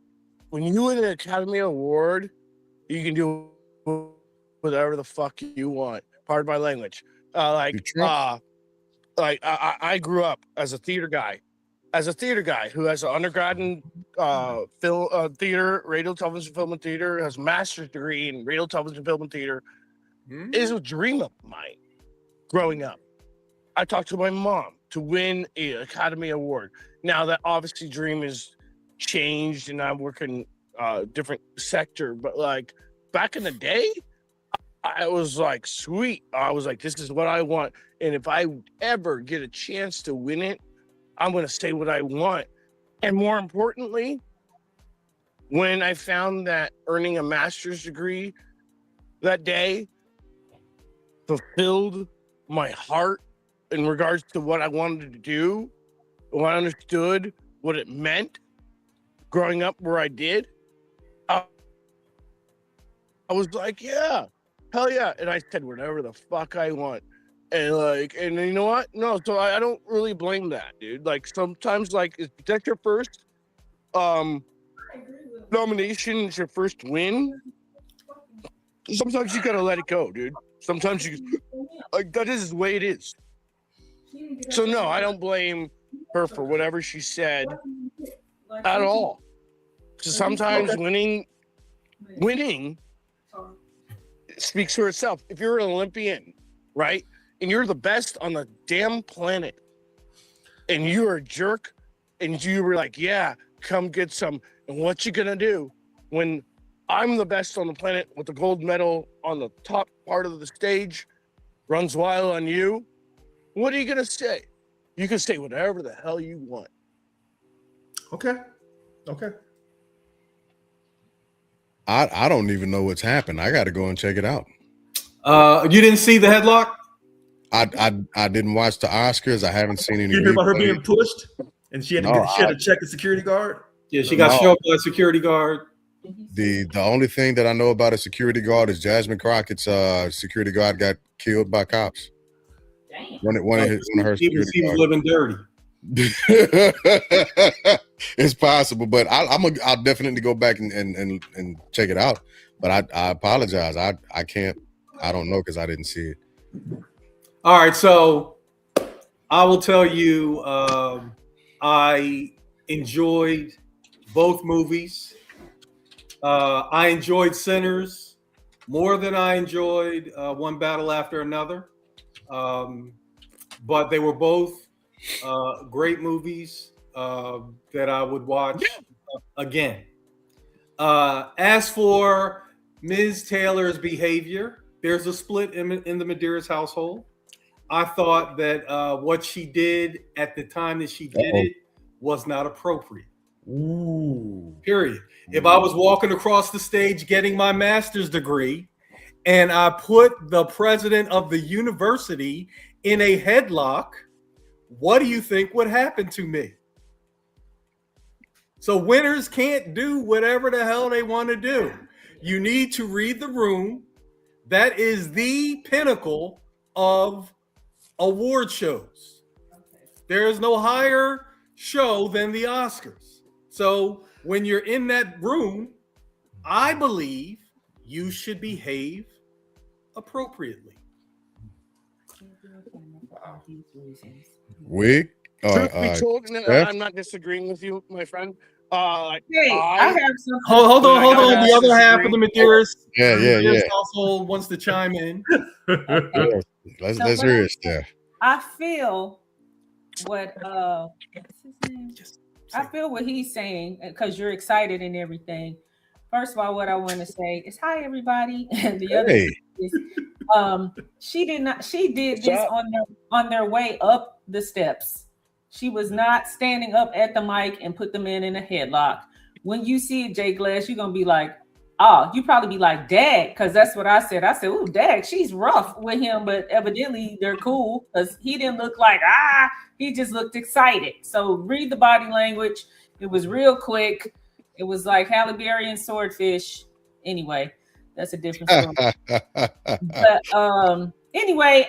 When you win an Academy Award, you can do whatever the fuck you want. Pardon my language. I grew up as a theater guy who has an undergrad in film, theater, radio, television, film, and theater, has a master's degree in radio, television, film, and theater. It is a dream of mine growing up. I talked to my mom to win an Academy Award. Now that obviously dream is changed and I'm working different sector, but like back in the day, I was like, sweet. I was like, this is what I want. And if I ever get a chance to win it, I'm going to say what I want. And more importantly, when I found that earning a master's degree that day fulfilled my heart in regards to what I wanted to do, when I understood what it meant growing up where I did, I was like, yeah, hell yeah. And I said whatever the fuck I want. And you know what? No, so I don't really blame that, dude. Like sometimes, like, if that's your first nomination, it's your first win. Sometimes you gotta let it go, dude. Sometimes that is the way it is. So no, I don't blame her for whatever she said at all. So sometimes winning speaks for itself. If you're an Olympian, right, and you're the best on the damn planet, and you're a jerk, and you were like, yeah, come get some, and what you gonna do when I'm the best on the planet with the gold medal on the top part of the stage, runs wild on you? What are you gonna say? You can say whatever the hell you want. Okay. I don't even know what's happened. I got to go and check it out. You didn't see the headlock? I didn't watch the Oscars. I haven't seen any. You hear about her being pushed, and she had to check the security guard. Yeah, she got shoved by a security guard. The only thing that I know about a security guard is Jasmine Crockett's security guard got killed by cops. Damn. One of her security guards. Living dirty. It's possible, but I'll definitely go back and check it out. But I apologize. I can't. I don't know because I didn't see it. All right, so I will tell you, I enjoyed both movies. I enjoyed Sinners more than I enjoyed One Battle After Another. But they were both great movies that I would watch again. As for Ms. Taylor's behavior, there's a split in the Medeiros household. I thought that what she did at the time that she did it was not appropriate. Ooh. Period. If I was walking across the stage getting my master's degree and I put the president of the university in a headlock, what do you think would happen to me? So winners can't do whatever the hell they want to do. You need to read the room. That is the pinnacle of award shows. There is no higher show than the Oscars. So when you're in that room, I believe you should behave appropriately. Wig. Truth be told, Steph? I'm not disagreeing with you, my friend. Hey, I have something. Hold on. I gotta The other disagree. half of the Medeiros Yeah. household wants to chime in. Okay. Let's So hear what it, Steph. I feel what what's his name? I feel what he's saying because you're excited and everything. First of all, what I want to say is hi everybody, and the other Hey. is she did this on their way up the steps. She was not standing up at the mic and put the man in a headlock. When you see it, Jay Glass, you're gonna be like, oh, you probably be like, Dag, because that's what I said. I said, oh, Dag, she's rough with him, but evidently they're cool because he didn't look like, he just looked excited. So read the body language. It was real quick. It was like Halle Berry and Swordfish. Anyway, that's a different story. But anyway,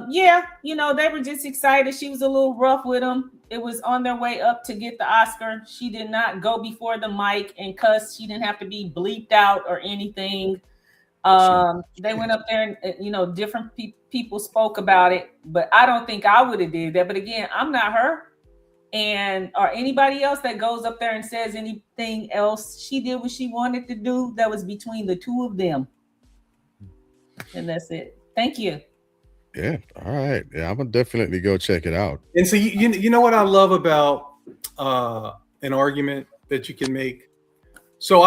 yeah, they were just excited. She was a little rough with him. It was on their way up to get the Oscar. She did not go before the mic and cuss. She didn't have to be bleeped out or anything. They went up there and different people spoke about it, but I don't think I would have did that. But again, I'm not her. And or anybody else that goes up there and says anything else. She did what she wanted to do. That was between the two of them. And that's it. Thank you. Yeah. All right. Yeah, I'm gonna definitely go check it out. And so you know what I love about an argument that you can make. So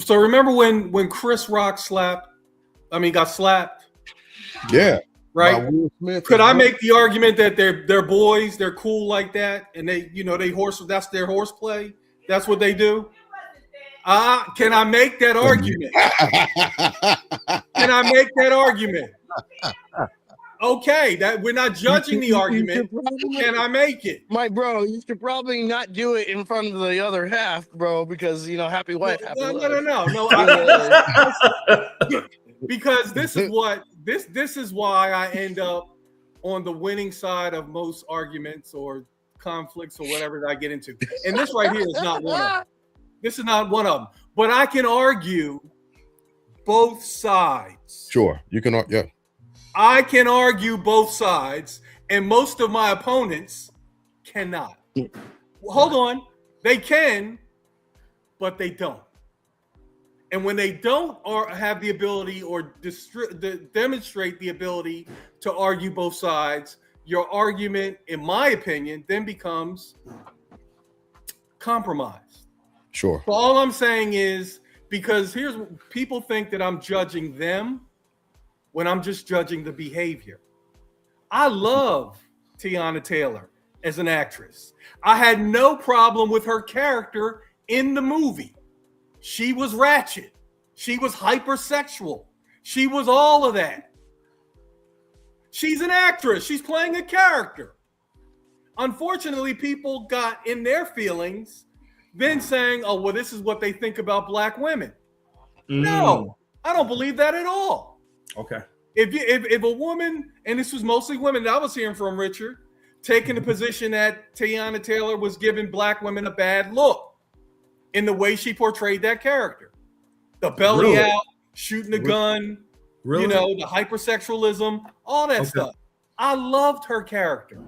remember when Chris Rock got slapped? Yeah. Right. By Will Smith. Could I make the argument that they're boys, they're cool like that, and they that's their horseplay? That's what they do. Can I make that argument? Can I make that argument? Okay, that we're not judging the argument. Can I make it? My bro, you should probably not do it in front of the other half, bro, because happy wife, happy life. No. Because this is why I end up on the winning side of most arguments or conflicts or whatever that I get into. And this right here is not one of them. This is not one of them. But I can argue both sides. Sure. You can. Yeah. I can argue both sides, and most of my opponents cannot. Hold on. They can, but they don't. And when they don't have the ability or demonstrate the ability to argue both sides, your argument, in my opinion, then becomes compromised. Sure. So all I'm saying is, because people think that I'm judging them when I'm just judging the behavior. I love Tiana Taylor as an actress. I had no problem with her character in the movie. She was ratchet. She was hypersexual. She was all of that. She's an actress. She's playing a character. Unfortunately, people got in their feelings, then saying, oh, well, this is what they think about Black women. No, I don't believe that at all. Okay. If a woman, and this was mostly women that I was hearing from, Richard, taking the position that Tiana Taylor was giving Black women a bad look in the way she portrayed that character. The belly out, shooting the gun, the hypersexualism, all that stuff. I loved her character.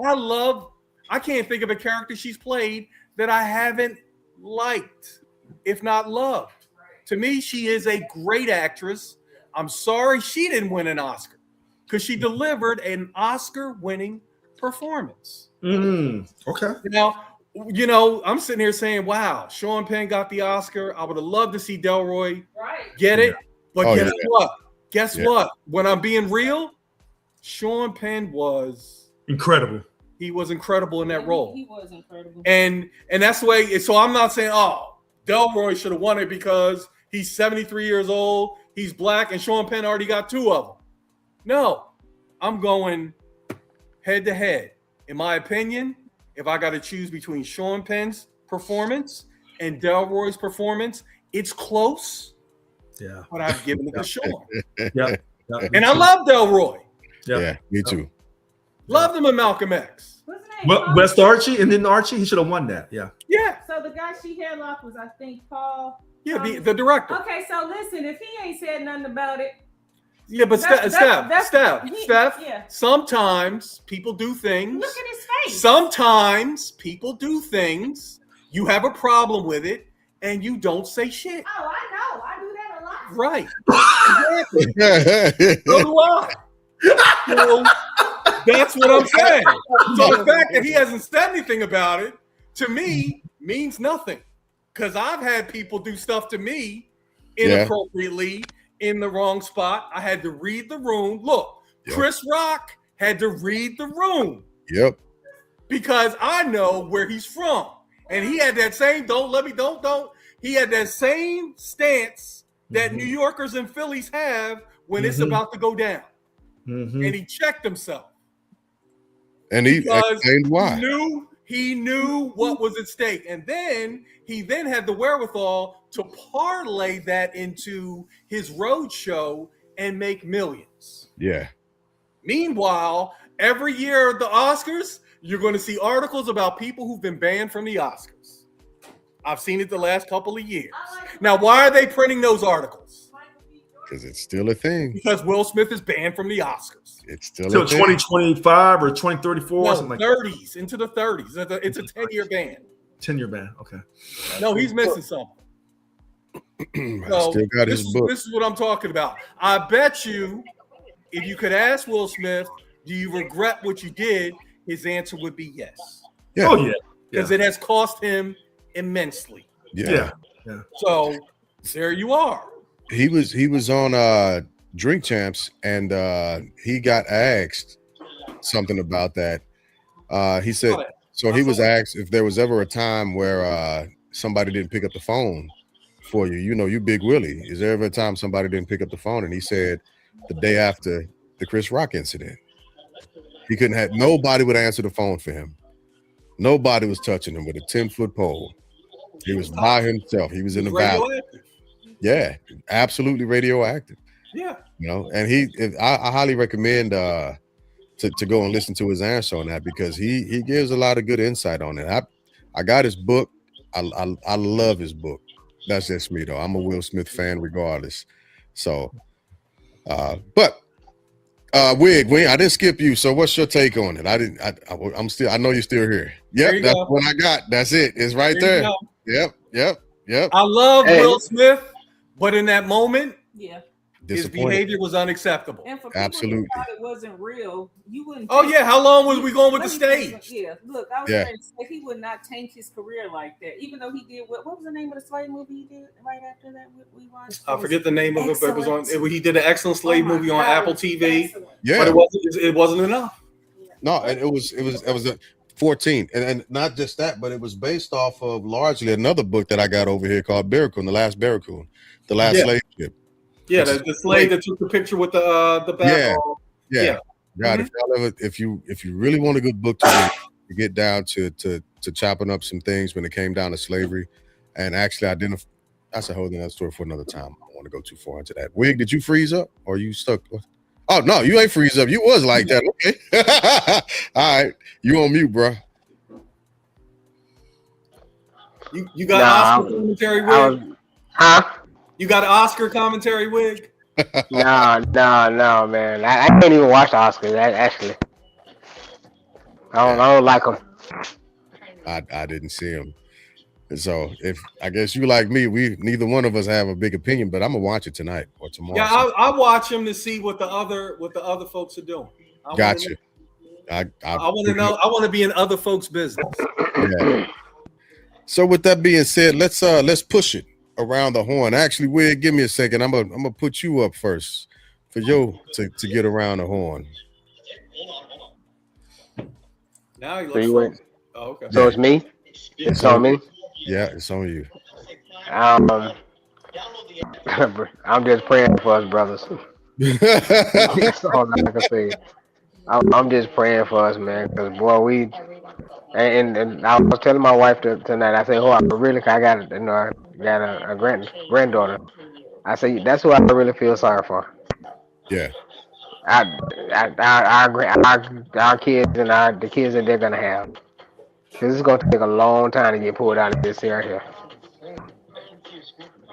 I can't think of a character she's played that I haven't liked, if not loved. To me, she is a great actress. I'm sorry she didn't win an Oscar because she delivered an Oscar-winning performance. Okay. Now, I'm sitting here saying, wow, Sean Penn got the Oscar. I would have loved to see Delroy get it. But guess what? Guess what? When I'm being real, Sean Penn was incredible. He was incredible in that role. He was incredible. And that's the way. So I'm not saying, oh, Delroy should have won it because he's 73 years old, he's black, and Sean Penn already got 2 of them. No, I'm going head to head. In my opinion, if I got to choose between Sean Penn's performance and Delroy's performance, it's close. Yeah. But I've given it to Sean. Yeah. And I love Delroy. Yeah, me too. Loved him in Malcolm X. What's his name? Well, West Archie, and then Archie, he should have won that. Yeah. Yeah. So the guy she headlocked was, I think, Paul. Yeah, the director. Okay, so listen, if he ain't said nothing about it. Yeah, but Steph, yeah. Sometimes people do things. Look at his face. Sometimes people do things. You have a problem with it, and you don't say shit. Oh, I know. I do that a lot. Right. Exactly. So do I. So that's what I'm saying. So the fact that he hasn't said anything about it, to me, means nothing. Because I've had people do stuff to me inappropriately in the wrong spot. I had to read the room. Look, Chris Rock had to read the room. Yep. Because I know where he's from. And he had that same, he had that same stance that New Yorkers and Phillies have when it's about to go down. And he checked himself. And he explained why. He knew what was at stake. And then he had the wherewithal to parlay that into his road show and make millions. Yeah. Meanwhile, every year at the Oscars, you're going to see articles about people who've been banned from the Oscars. I've seen it the last couple of years. Now, why are they printing those articles? Because it's still a thing. Because Will Smith is banned from the Oscars. It's still Till a thing. 2025 or 2034 or something like 30s, that. Into the 30s. It's a 10-year ban. 10-year ban. Okay. No, he's missing something. So still got his book. This is what I'm talking about. I bet you, if you could ask Will Smith, do you regret what you did? His answer would be yes. Yeah. Oh, yeah. Because it has cost him immensely. Yeah. So there you are. He was on Drink Champs, and he got asked something about that. He said, so he was asked if there was ever a time where somebody didn't pick up the phone for you. You know, you Big Willie. Is there ever a time somebody didn't pick up the phone? And he said the day after the Chris Rock incident, he couldn't have nobody would answer the phone for him. Nobody was touching him with a 10-foot pole. He was by himself. He was in the valley. Yeah, absolutely radioactive. Yeah, you know, and I highly recommend to go and listen to his answer on that, because he gives a lot of good insight on it. I got his book. I love his book. That's just me though. I'm a Will Smith fan regardless. So, but Wig, I didn't skip you. So what's your take on it? I know you're still here. Yep, that's what I got. That's it. It's right there. Yep. I love Will Smith, but in that moment, his Disappointed. Behavior was unacceptable. And for people Absolutely. who thought it wasn't real, you wouldn't. Oh yeah, how long was we going with the stage? Yeah, look, I was trying to say he would not tank his career like that, even though he did what was the name of the slave movie he did right after that we watched? I forget the name of it, but it was on. He did an excellent slave movie on Apple TV. Excellent. Yeah, but it wasn't enough. No, and it was a 14, and not just that, but it was based off of largely another book that I got over here called Barracoon, the last slave ship. Yeah, the slave that took the picture with the back. Yeah. God, if you really want a good book to read, you get down to chopping up some things when it came down to slavery, and actually identify. That's a whole other story for another time. I don't want to go too far into that. Wig, did you freeze up or are you stuck? Oh no, you ain't freeze up. You was like that. Okay. All right, you on mute, bro. You got Oscar commentary, Wig? You got an Oscar commentary, Wig? No, man. I can't even watch the Oscars. Actually, I don't like them. I didn't see him. So if I guess you like me, we neither one of us have a big opinion, but I'm gonna watch it tonight or tomorrow. Yeah, I watch him to see what the other folks are doing. Gotcha. I want to know. I want to be in other folks' business. Yeah. So with that being said, let's push it around the horn. Actually, Wig, give me a second. I'm gonna put you up first for you to get around the horn. Now he So looks. you went. Oh, okay. So it's me. It's on me. Yeah, it's on you. I'm just praying for us, brothers. That's all I can say. I'm just praying for us, man. Cause boy, we and I was telling my wife tonight. I said, "Oh, I got I got a granddaughter." I said, "That's who I really feel sorry for." Yeah. Our kids and the kids that they're gonna have. This is gonna take a long time to get pulled out of this area.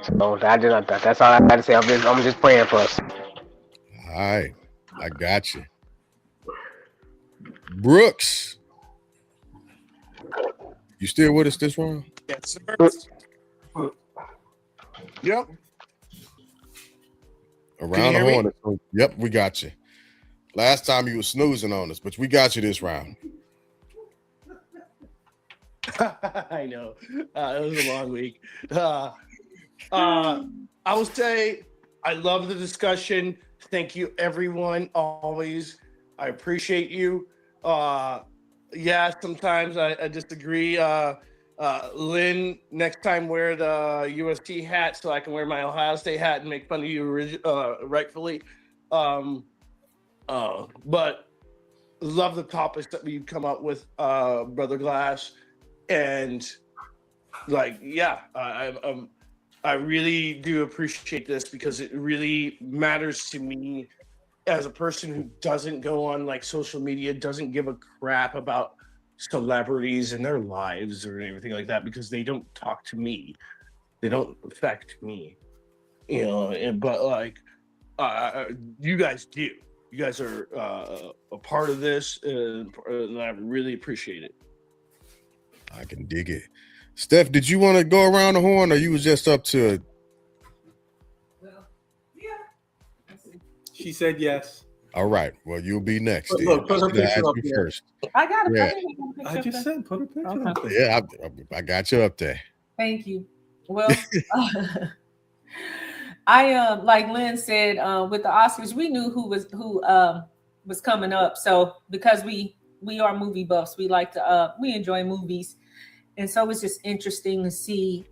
So that's all I got to say. I'm just praying for us. All right. I got you. Brooks. You still with us this round? Yes, sir. Yep. Around the horn. Yep, we got you. Last time you were snoozing on us, but we got you this round. I know. It was a long week. I will say I love the discussion. Thank you, everyone. Always. I appreciate you. Yeah, sometimes I disagree. Lynn, next time wear the USC hat so I can wear my Ohio State hat and make fun of you rightfully. But love the topics that we come up with, Brother Glass. And like, yeah, I really do appreciate this because it really matters to me as a person who doesn't go on like social media, doesn't give a crap about celebrities and their lives or anything like that because they don't talk to me. They don't affect me, you know, but like you guys do. You guys are a part of this and I really appreciate it. I can dig it. Steph, did you want to go around the horn or you was just up to Well, yeah. She said yes. All right. Well, you'll be next. Look, put her picture up there. First. I got a Yeah. I just said put her picture up there. Yeah, I got you up there. Thank you. Well, I like Lynn said with the Oscars, we knew who was coming up. So because we are movie buffs, we like to we enjoy movies, and so it's just interesting to see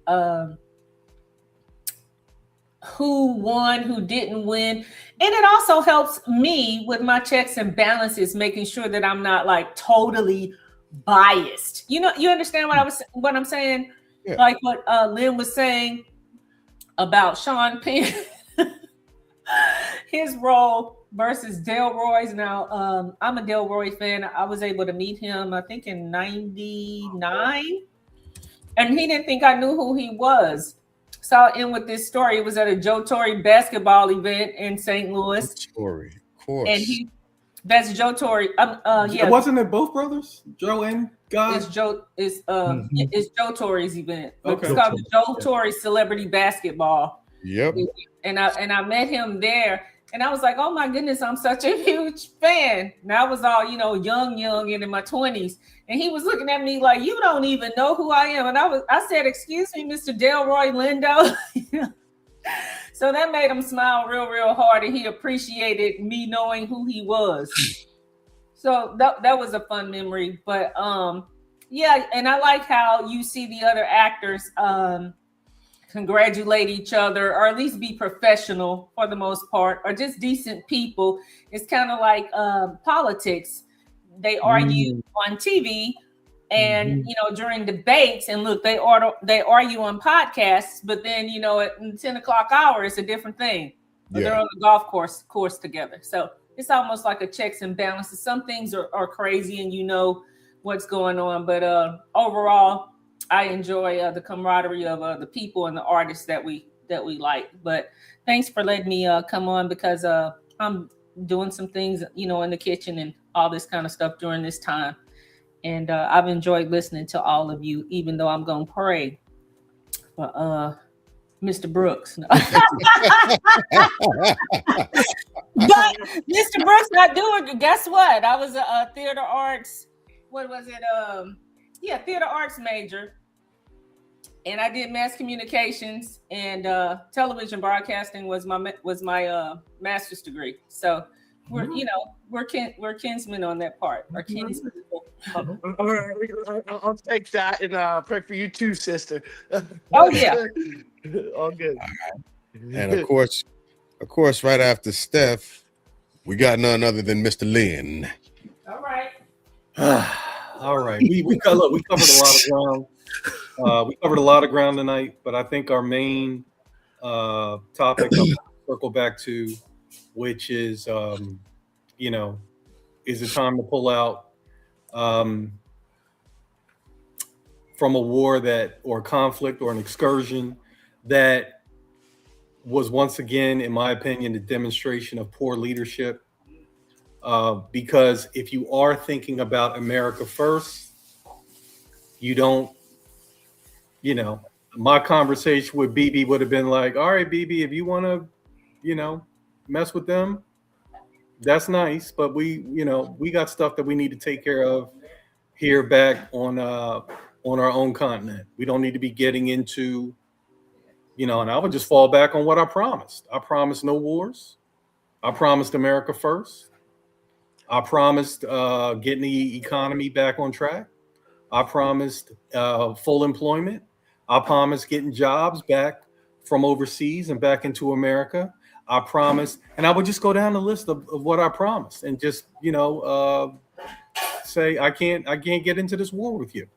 who won, who didn't win, and it also helps me with my checks and balances, making sure that I'm not like totally biased. You know, you understand what I'm saying? Yeah. Like what Lynn was saying about Sean Penn, his role versus Delroy's. Now, I'm a Delroy fan. I was able to meet him, I think, in '99, and he didn't think I knew who he was. So I'll end with this story. It was at a Joe Torre basketball event in St. Louis. Torre, of course. And that's Joe Torre. Yeah. Wasn't it both brothers? Joe and God? It's Joe Torre's event. Okay. It's called the Joe Torre Celebrity Basketball. Yep. And I met him there, and I was like, oh my goodness, I'm such a huge fan. And I was all, young and in my 20s. And he was looking at me like, you don't even know who I am. And I said, excuse me, Mr. Delroy Lindo. So that made him smile real, real hard, and he appreciated me knowing who he was. So that was a fun memory. But yeah, and I like how you see the other actors congratulate each other, or at least be professional for the most part, or just decent people. It's kind of like politics. They argue on TV and during debates, and look, they argue on podcasts, but then at 10 o'clock hour it's a different thing. Yeah. They're on the golf course together. So it's almost like a checks and balances. Some things are crazy and what's going on, but overall I enjoy the camaraderie of the people and the artists that we like. But thanks for letting me come on, because I'm doing some things in the kitchen and all this kind of stuff during this time, and I've enjoyed listening to all of you, even though I'm gonna pray Mr. Brooks. But Mr. Brooks not doing. Guess what? I was a theater arts. What was it? Theater arts major, and I did mass communications, and television broadcasting was my master's degree. So we're kinsmen on that part. Or kinsmen. All right, I'll take that and pray for you too, sister. Oh yeah. All good. And of course, right after Steph, we got none other than Mr. Lynn. All right. All right. We covered a lot of ground. We covered a lot of ground tonight, but I think our main topic I'll circle back to, which is is it time to pull out from a war or conflict or an excursion that was once again, in my opinion, a demonstration of poor leadership. Because if you are thinking about America first, you don't, my conversation with BB would have been like, all right, BB, if you want to, mess with them, that's nice. But we got stuff that we need to take care of here back on our own continent. We don't need to be getting into, and I would just fall back on what I promised. I promised no wars. I promised America first. I promised getting the economy back on track. I promised full employment. I promised getting jobs back from overseas and back into America. I promised, and I would just go down the list of what I promised and just, say, I can't get into this war with you.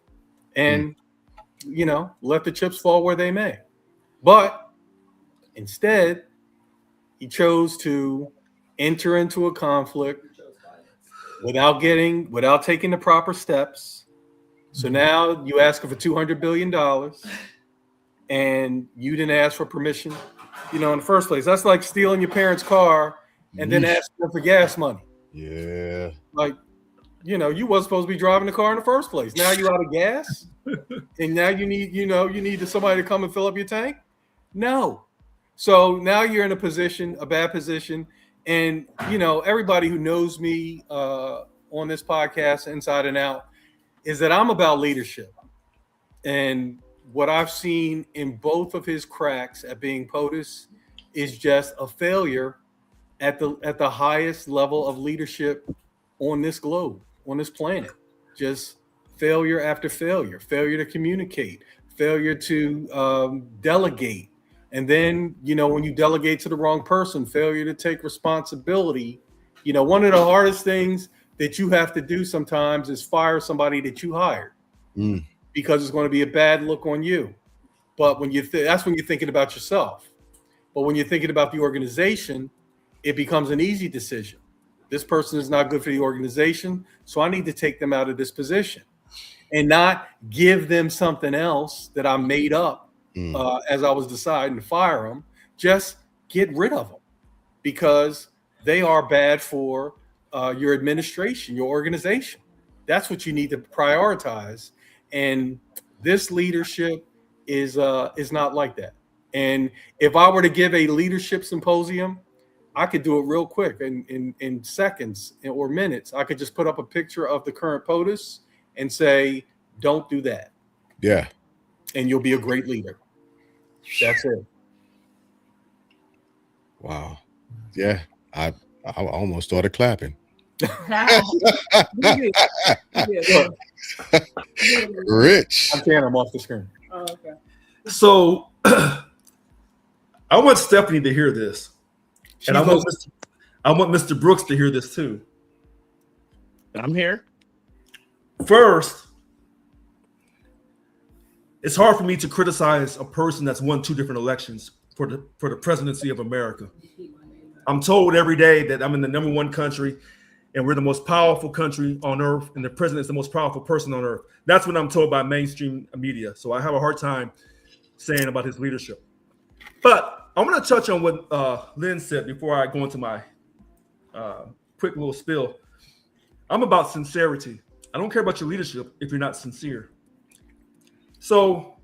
And, let the chips fall where they may. But instead, he chose to enter into a conflict without taking the proper steps. So now you asking for $200 billion and you didn't ask for permission, in the first place. That's like stealing your parents' car and then asking them for gas money. Yeah. Like, you wasn't supposed to be driving the car in the first place. Now you're out of gas and now you need somebody to come and fill up your tank. No. So now you're in a bad position. And, everybody who knows me on this podcast inside and out is that I'm about leadership. And what I've seen in both of his cracks at being POTUS is just a failure at the highest level of leadership on this globe, on this planet. Just failure after failure to communicate, failure to delegate. And then, when you delegate to the wrong person, failure to take responsibility. One of the hardest things that you have to do sometimes is fire somebody that you hired because it's going to be a bad look on you. But when that's when you're thinking about yourself. But when you're thinking about the organization, it becomes an easy decision. This person is not good for the organization, so I need to take them out of this position and not give them something else that I made up. As I was deciding to fire them, just get rid of them because they are bad for your administration, your organization. That's what you need to prioritize. And this leadership is not like that. And if I were to give a leadership symposium, I could do it real quick in seconds or minutes. I could just put up a picture of the current POTUS and say, don't do that. Yeah. And you'll be a great leader. That's it. Wow. Yeah. I almost started clapping. Rich. I'm saying I'm off the screen. Oh, okay. So I want Stephanie to hear this. And I want Mr. Brooks to hear this too. I'm here. First, it's hard for me to criticize a person that's won 2 different elections for the presidency of America. I'm told every day that I'm in the number 1 country and we're the most powerful country on earth and the president is the most powerful person on earth. That's what I'm told by mainstream media. So I have a hard time saying about his leadership. But I want to touch on what Lynn said before I go into my quick little spill. I'm about sincerity. I don't care about your leadership if you're not sincere. So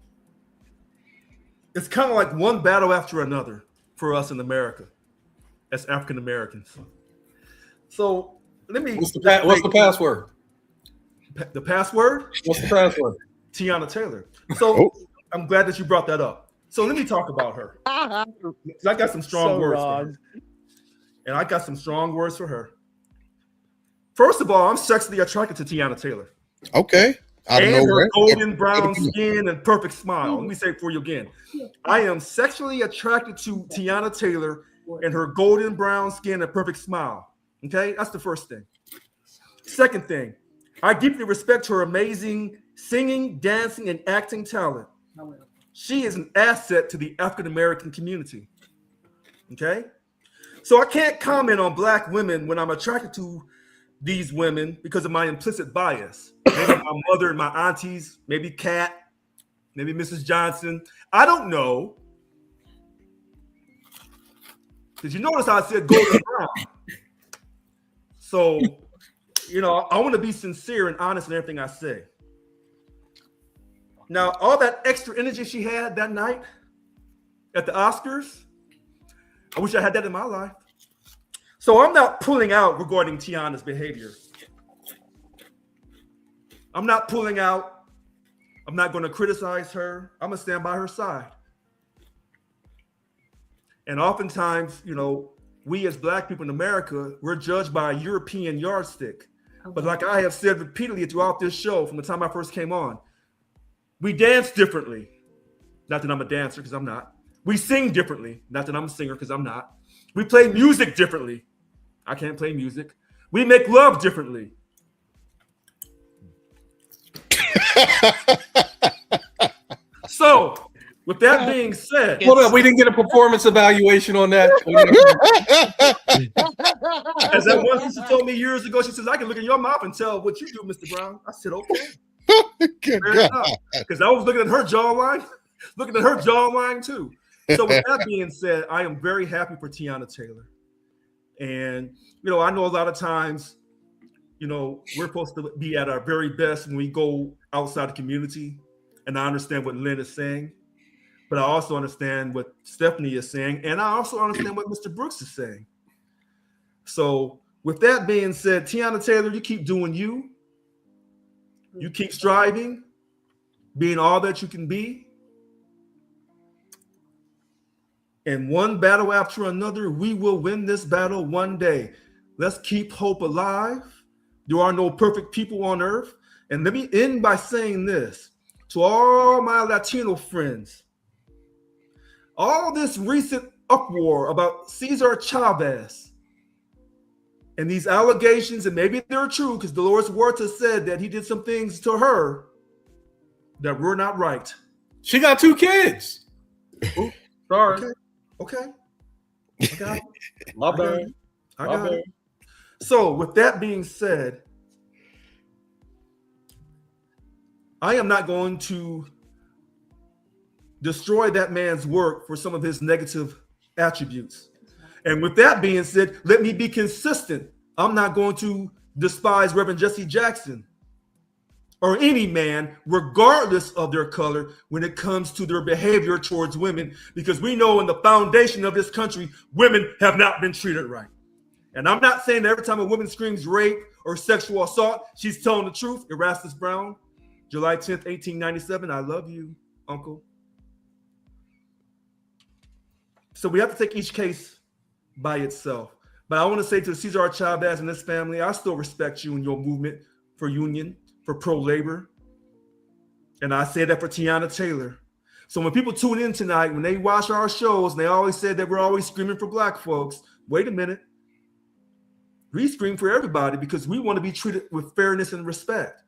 it's kind of like one battle after another for us in America as African Americans. So let me. What's the password? The password? What's the password? Tiana Taylor. So I'm glad that you brought that up. So let me talk about her. I got some strong words for her. And I got some strong words for her. First of all, I'm sexually attracted to Tiana Taylor. Okay. And her golden brown skin and perfect smile. Let me say it for you again. I am sexually attracted to Tiana Taylor and her golden brown skin and perfect smile. Okay, that's the first thing. Second thing, I deeply respect her amazing singing, dancing, and acting talent. She is an asset to the African American community. Okay, so I can't comment on Black women when I'm attracted to these women because of my implicit bias. Maybe my mother and my aunties, maybe Kat, maybe Mrs. Johnson. I don't know. Did you notice how I said golden brown? So, you know, I want to be sincere and honest in everything I say. Now, all that extra energy she had that night at the Oscars, I wish I had that in my life. So I'm not pulling out regarding Tiana's behavior. I'm not pulling out. I'm not going to criticize her. I'm going to stand by her side. And oftentimes, you know, we as Black people in America, we're judged by a European yardstick. But like I have said repeatedly throughout this show from the time I first came on, we dance differently. Not that I'm a dancer, because I'm not. We sing differently. Not that I'm a singer, because I'm not. We play music differently. I can't play music. We make love differently. So, with that being said, hold on, we didn't get a performance evaluation on that. As that one sister told me years ago, she says, "I can look in your mouth and tell what you do, Mr. Brown." I said, "Okay." Because I was looking at her jawline, too. So with that being said, I am very happy for Tiana Taylor. And, you know, I know a lot of times, you know, we're supposed to be at our very best when we go outside the community. And I understand what Lynn is saying. But I also understand what Stephanie is saying. And I also understand what Mr. Brooks is saying. So with that being said, Tiana Taylor, you keep doing you. You keep striving, being all that you can be. And one battle after another, we will win this battle one day. Let's keep hope alive. There are no perfect people on earth. And let me end by saying this to all my Latino friends. All this recent uproar about Cesar Chavez and these allegations, and maybe they're true because Dolores Huerta said that he did some things to her that were not right. She got 2 kids. Ooh, sorry. Okay. I got it. My bad. I got it. So with that being said, I am not going to destroy that man's work for some of his negative attributes. And with that being said, let me be consistent. I'm not going to despise Reverend Jesse Jackson or any man, regardless of their color, when it comes to their behavior towards women, because we know in the foundation of this country, women have not been treated right. And I'm not saying that every time a woman screams rape or sexual assault, she's telling the truth. Erastus Brown, July 10th, 1897. I love you, Uncle. So we have to take each case by itself. But I want to say to Cesar Chavez and his family, I still respect you and your movement for union, for pro-labor. And I say that for Tiana Taylor. So when people tune in tonight, when they watch our shows, and they always said that we're always screaming for Black folks, wait a minute. We scream for everybody because we want to be treated with fairness and respect.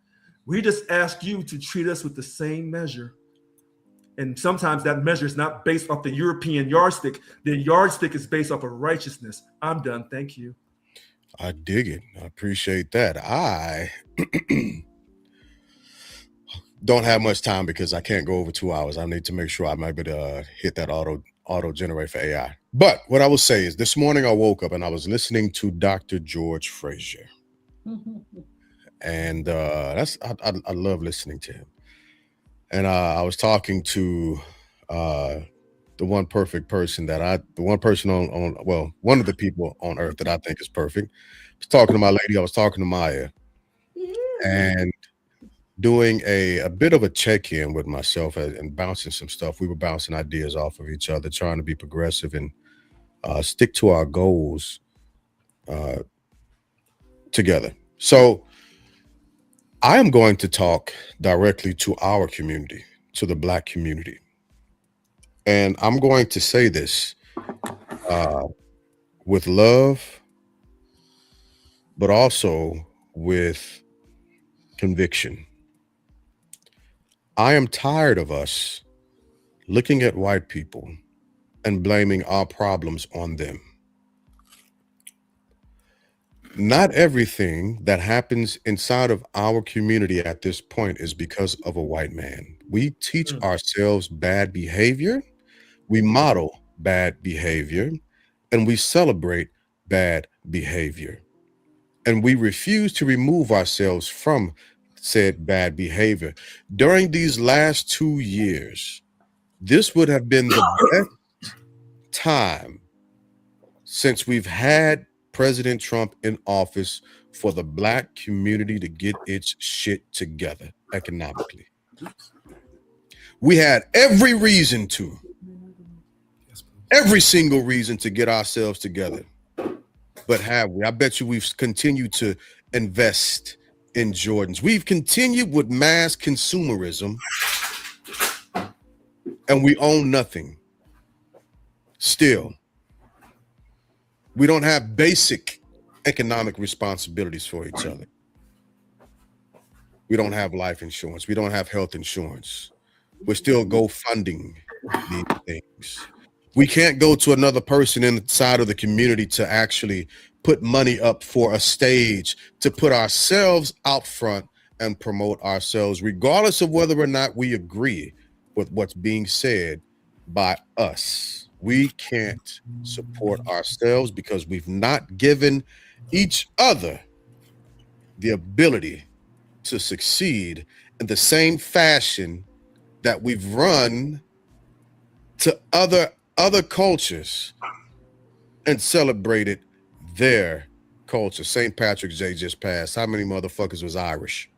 We just ask you to treat us with the same measure. And sometimes that measure is not based off the European yardstick. The yardstick is based off of righteousness. I'm done. Thank you. I dig it. I appreciate that. I don't have much time because I can't go over 2 hours. I need to make sure I might be able to hit that auto generate for AI. But what I will say is this morning I woke up and I was listening to Dr. George Frazier. And I love listening to him. And I was talking to the one perfect person the one person on well, one of the people on earth that I think is perfect. I was talking to my lady, I was talking to Maya, and doing a bit of a check-in with myself and bouncing some stuff. We were bouncing ideas off of each other, trying to be progressive and stick to our goals together. So I am going to talk directly to our community, to the Black community. And I'm going to say this with love, but also with conviction. I am tired of us looking at white people and blaming our problems on them. Not everything that happens inside of our community at this point is because of a white man. We teach ourselves bad behavior, we model bad behavior, and we celebrate bad behavior. And we refuse to remove ourselves from said bad behavior. During these last 2 years, this would have been the best time since we've had President Trump in office for the Black community to get its shit together economically. We had every single reason to get ourselves together. But have we? I bet you we've continued to invest in Jordans. We've continued with mass consumerism, and we own nothing. Still, we don't have basic economic responsibilities for each other. We don't have life insurance. We don't have health insurance. We're still GoFunding these things. We can't go to another person inside of the community to actually put money up for a stage to put ourselves out front and promote ourselves, regardless of whether or not we agree with what's being said by us. We can't support ourselves because we've not given each other the ability to succeed in the same fashion that we've run to other cultures and celebrated their culture. St. Patrick's Day just passed. How many motherfuckers was Irish?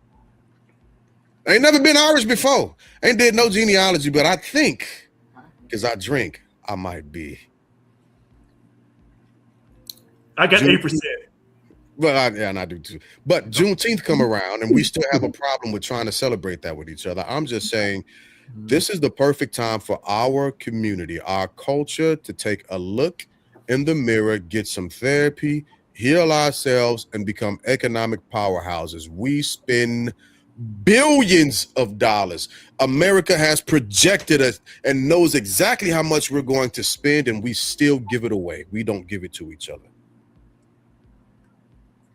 I ain't never been Irish before. Ain't did no genealogy, but I think, because I drink, I might be. I got 8%. Well, and I do too. But Juneteenth come around, and we still have a problem with trying to celebrate that with each other. I'm just saying, this is the perfect time for our community, our culture, to take a look in the mirror, get some therapy, heal ourselves, and become economic powerhouses. We spend billions of dollars. America has projected us and knows exactly how much we're going to spend, and we still give it away. We don't give it to each other.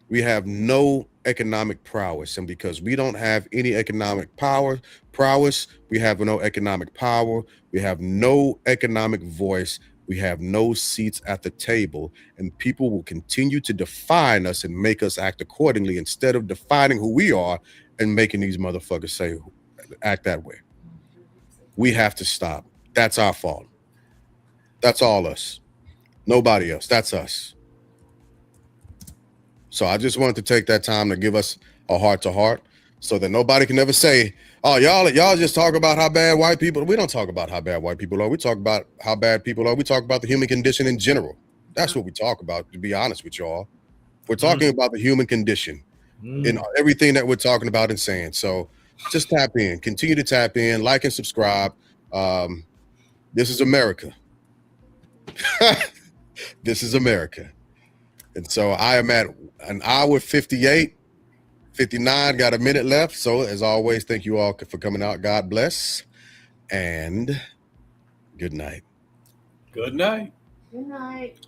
We have no economic prowess, and because we don't have any economic prowess, we have no economic power, we have no economic voice, we have no seats at the table, and people will continue to define us and make us act accordingly instead of defining who we are and making these motherfuckers act that way. We have to stop. That's our fault. That's all us. Nobody else. That's us. So I just wanted to take that time to give us a heart-to-heart so that nobody can ever say, oh, y'all just talk about how bad white people. We don't talk about how bad white people are. We talk about how bad people are. We talk about the human condition in general. That's what we talk about, to be honest with y'all. We're talking about the human condition in everything that we're talking about and saying. So just tap in. Continue to tap in, like and subscribe. This is America. This is America. And so I am at an hour 58, 59, got a minute left. So as always, thank you all for coming out. God bless and good night. Good night. Good night.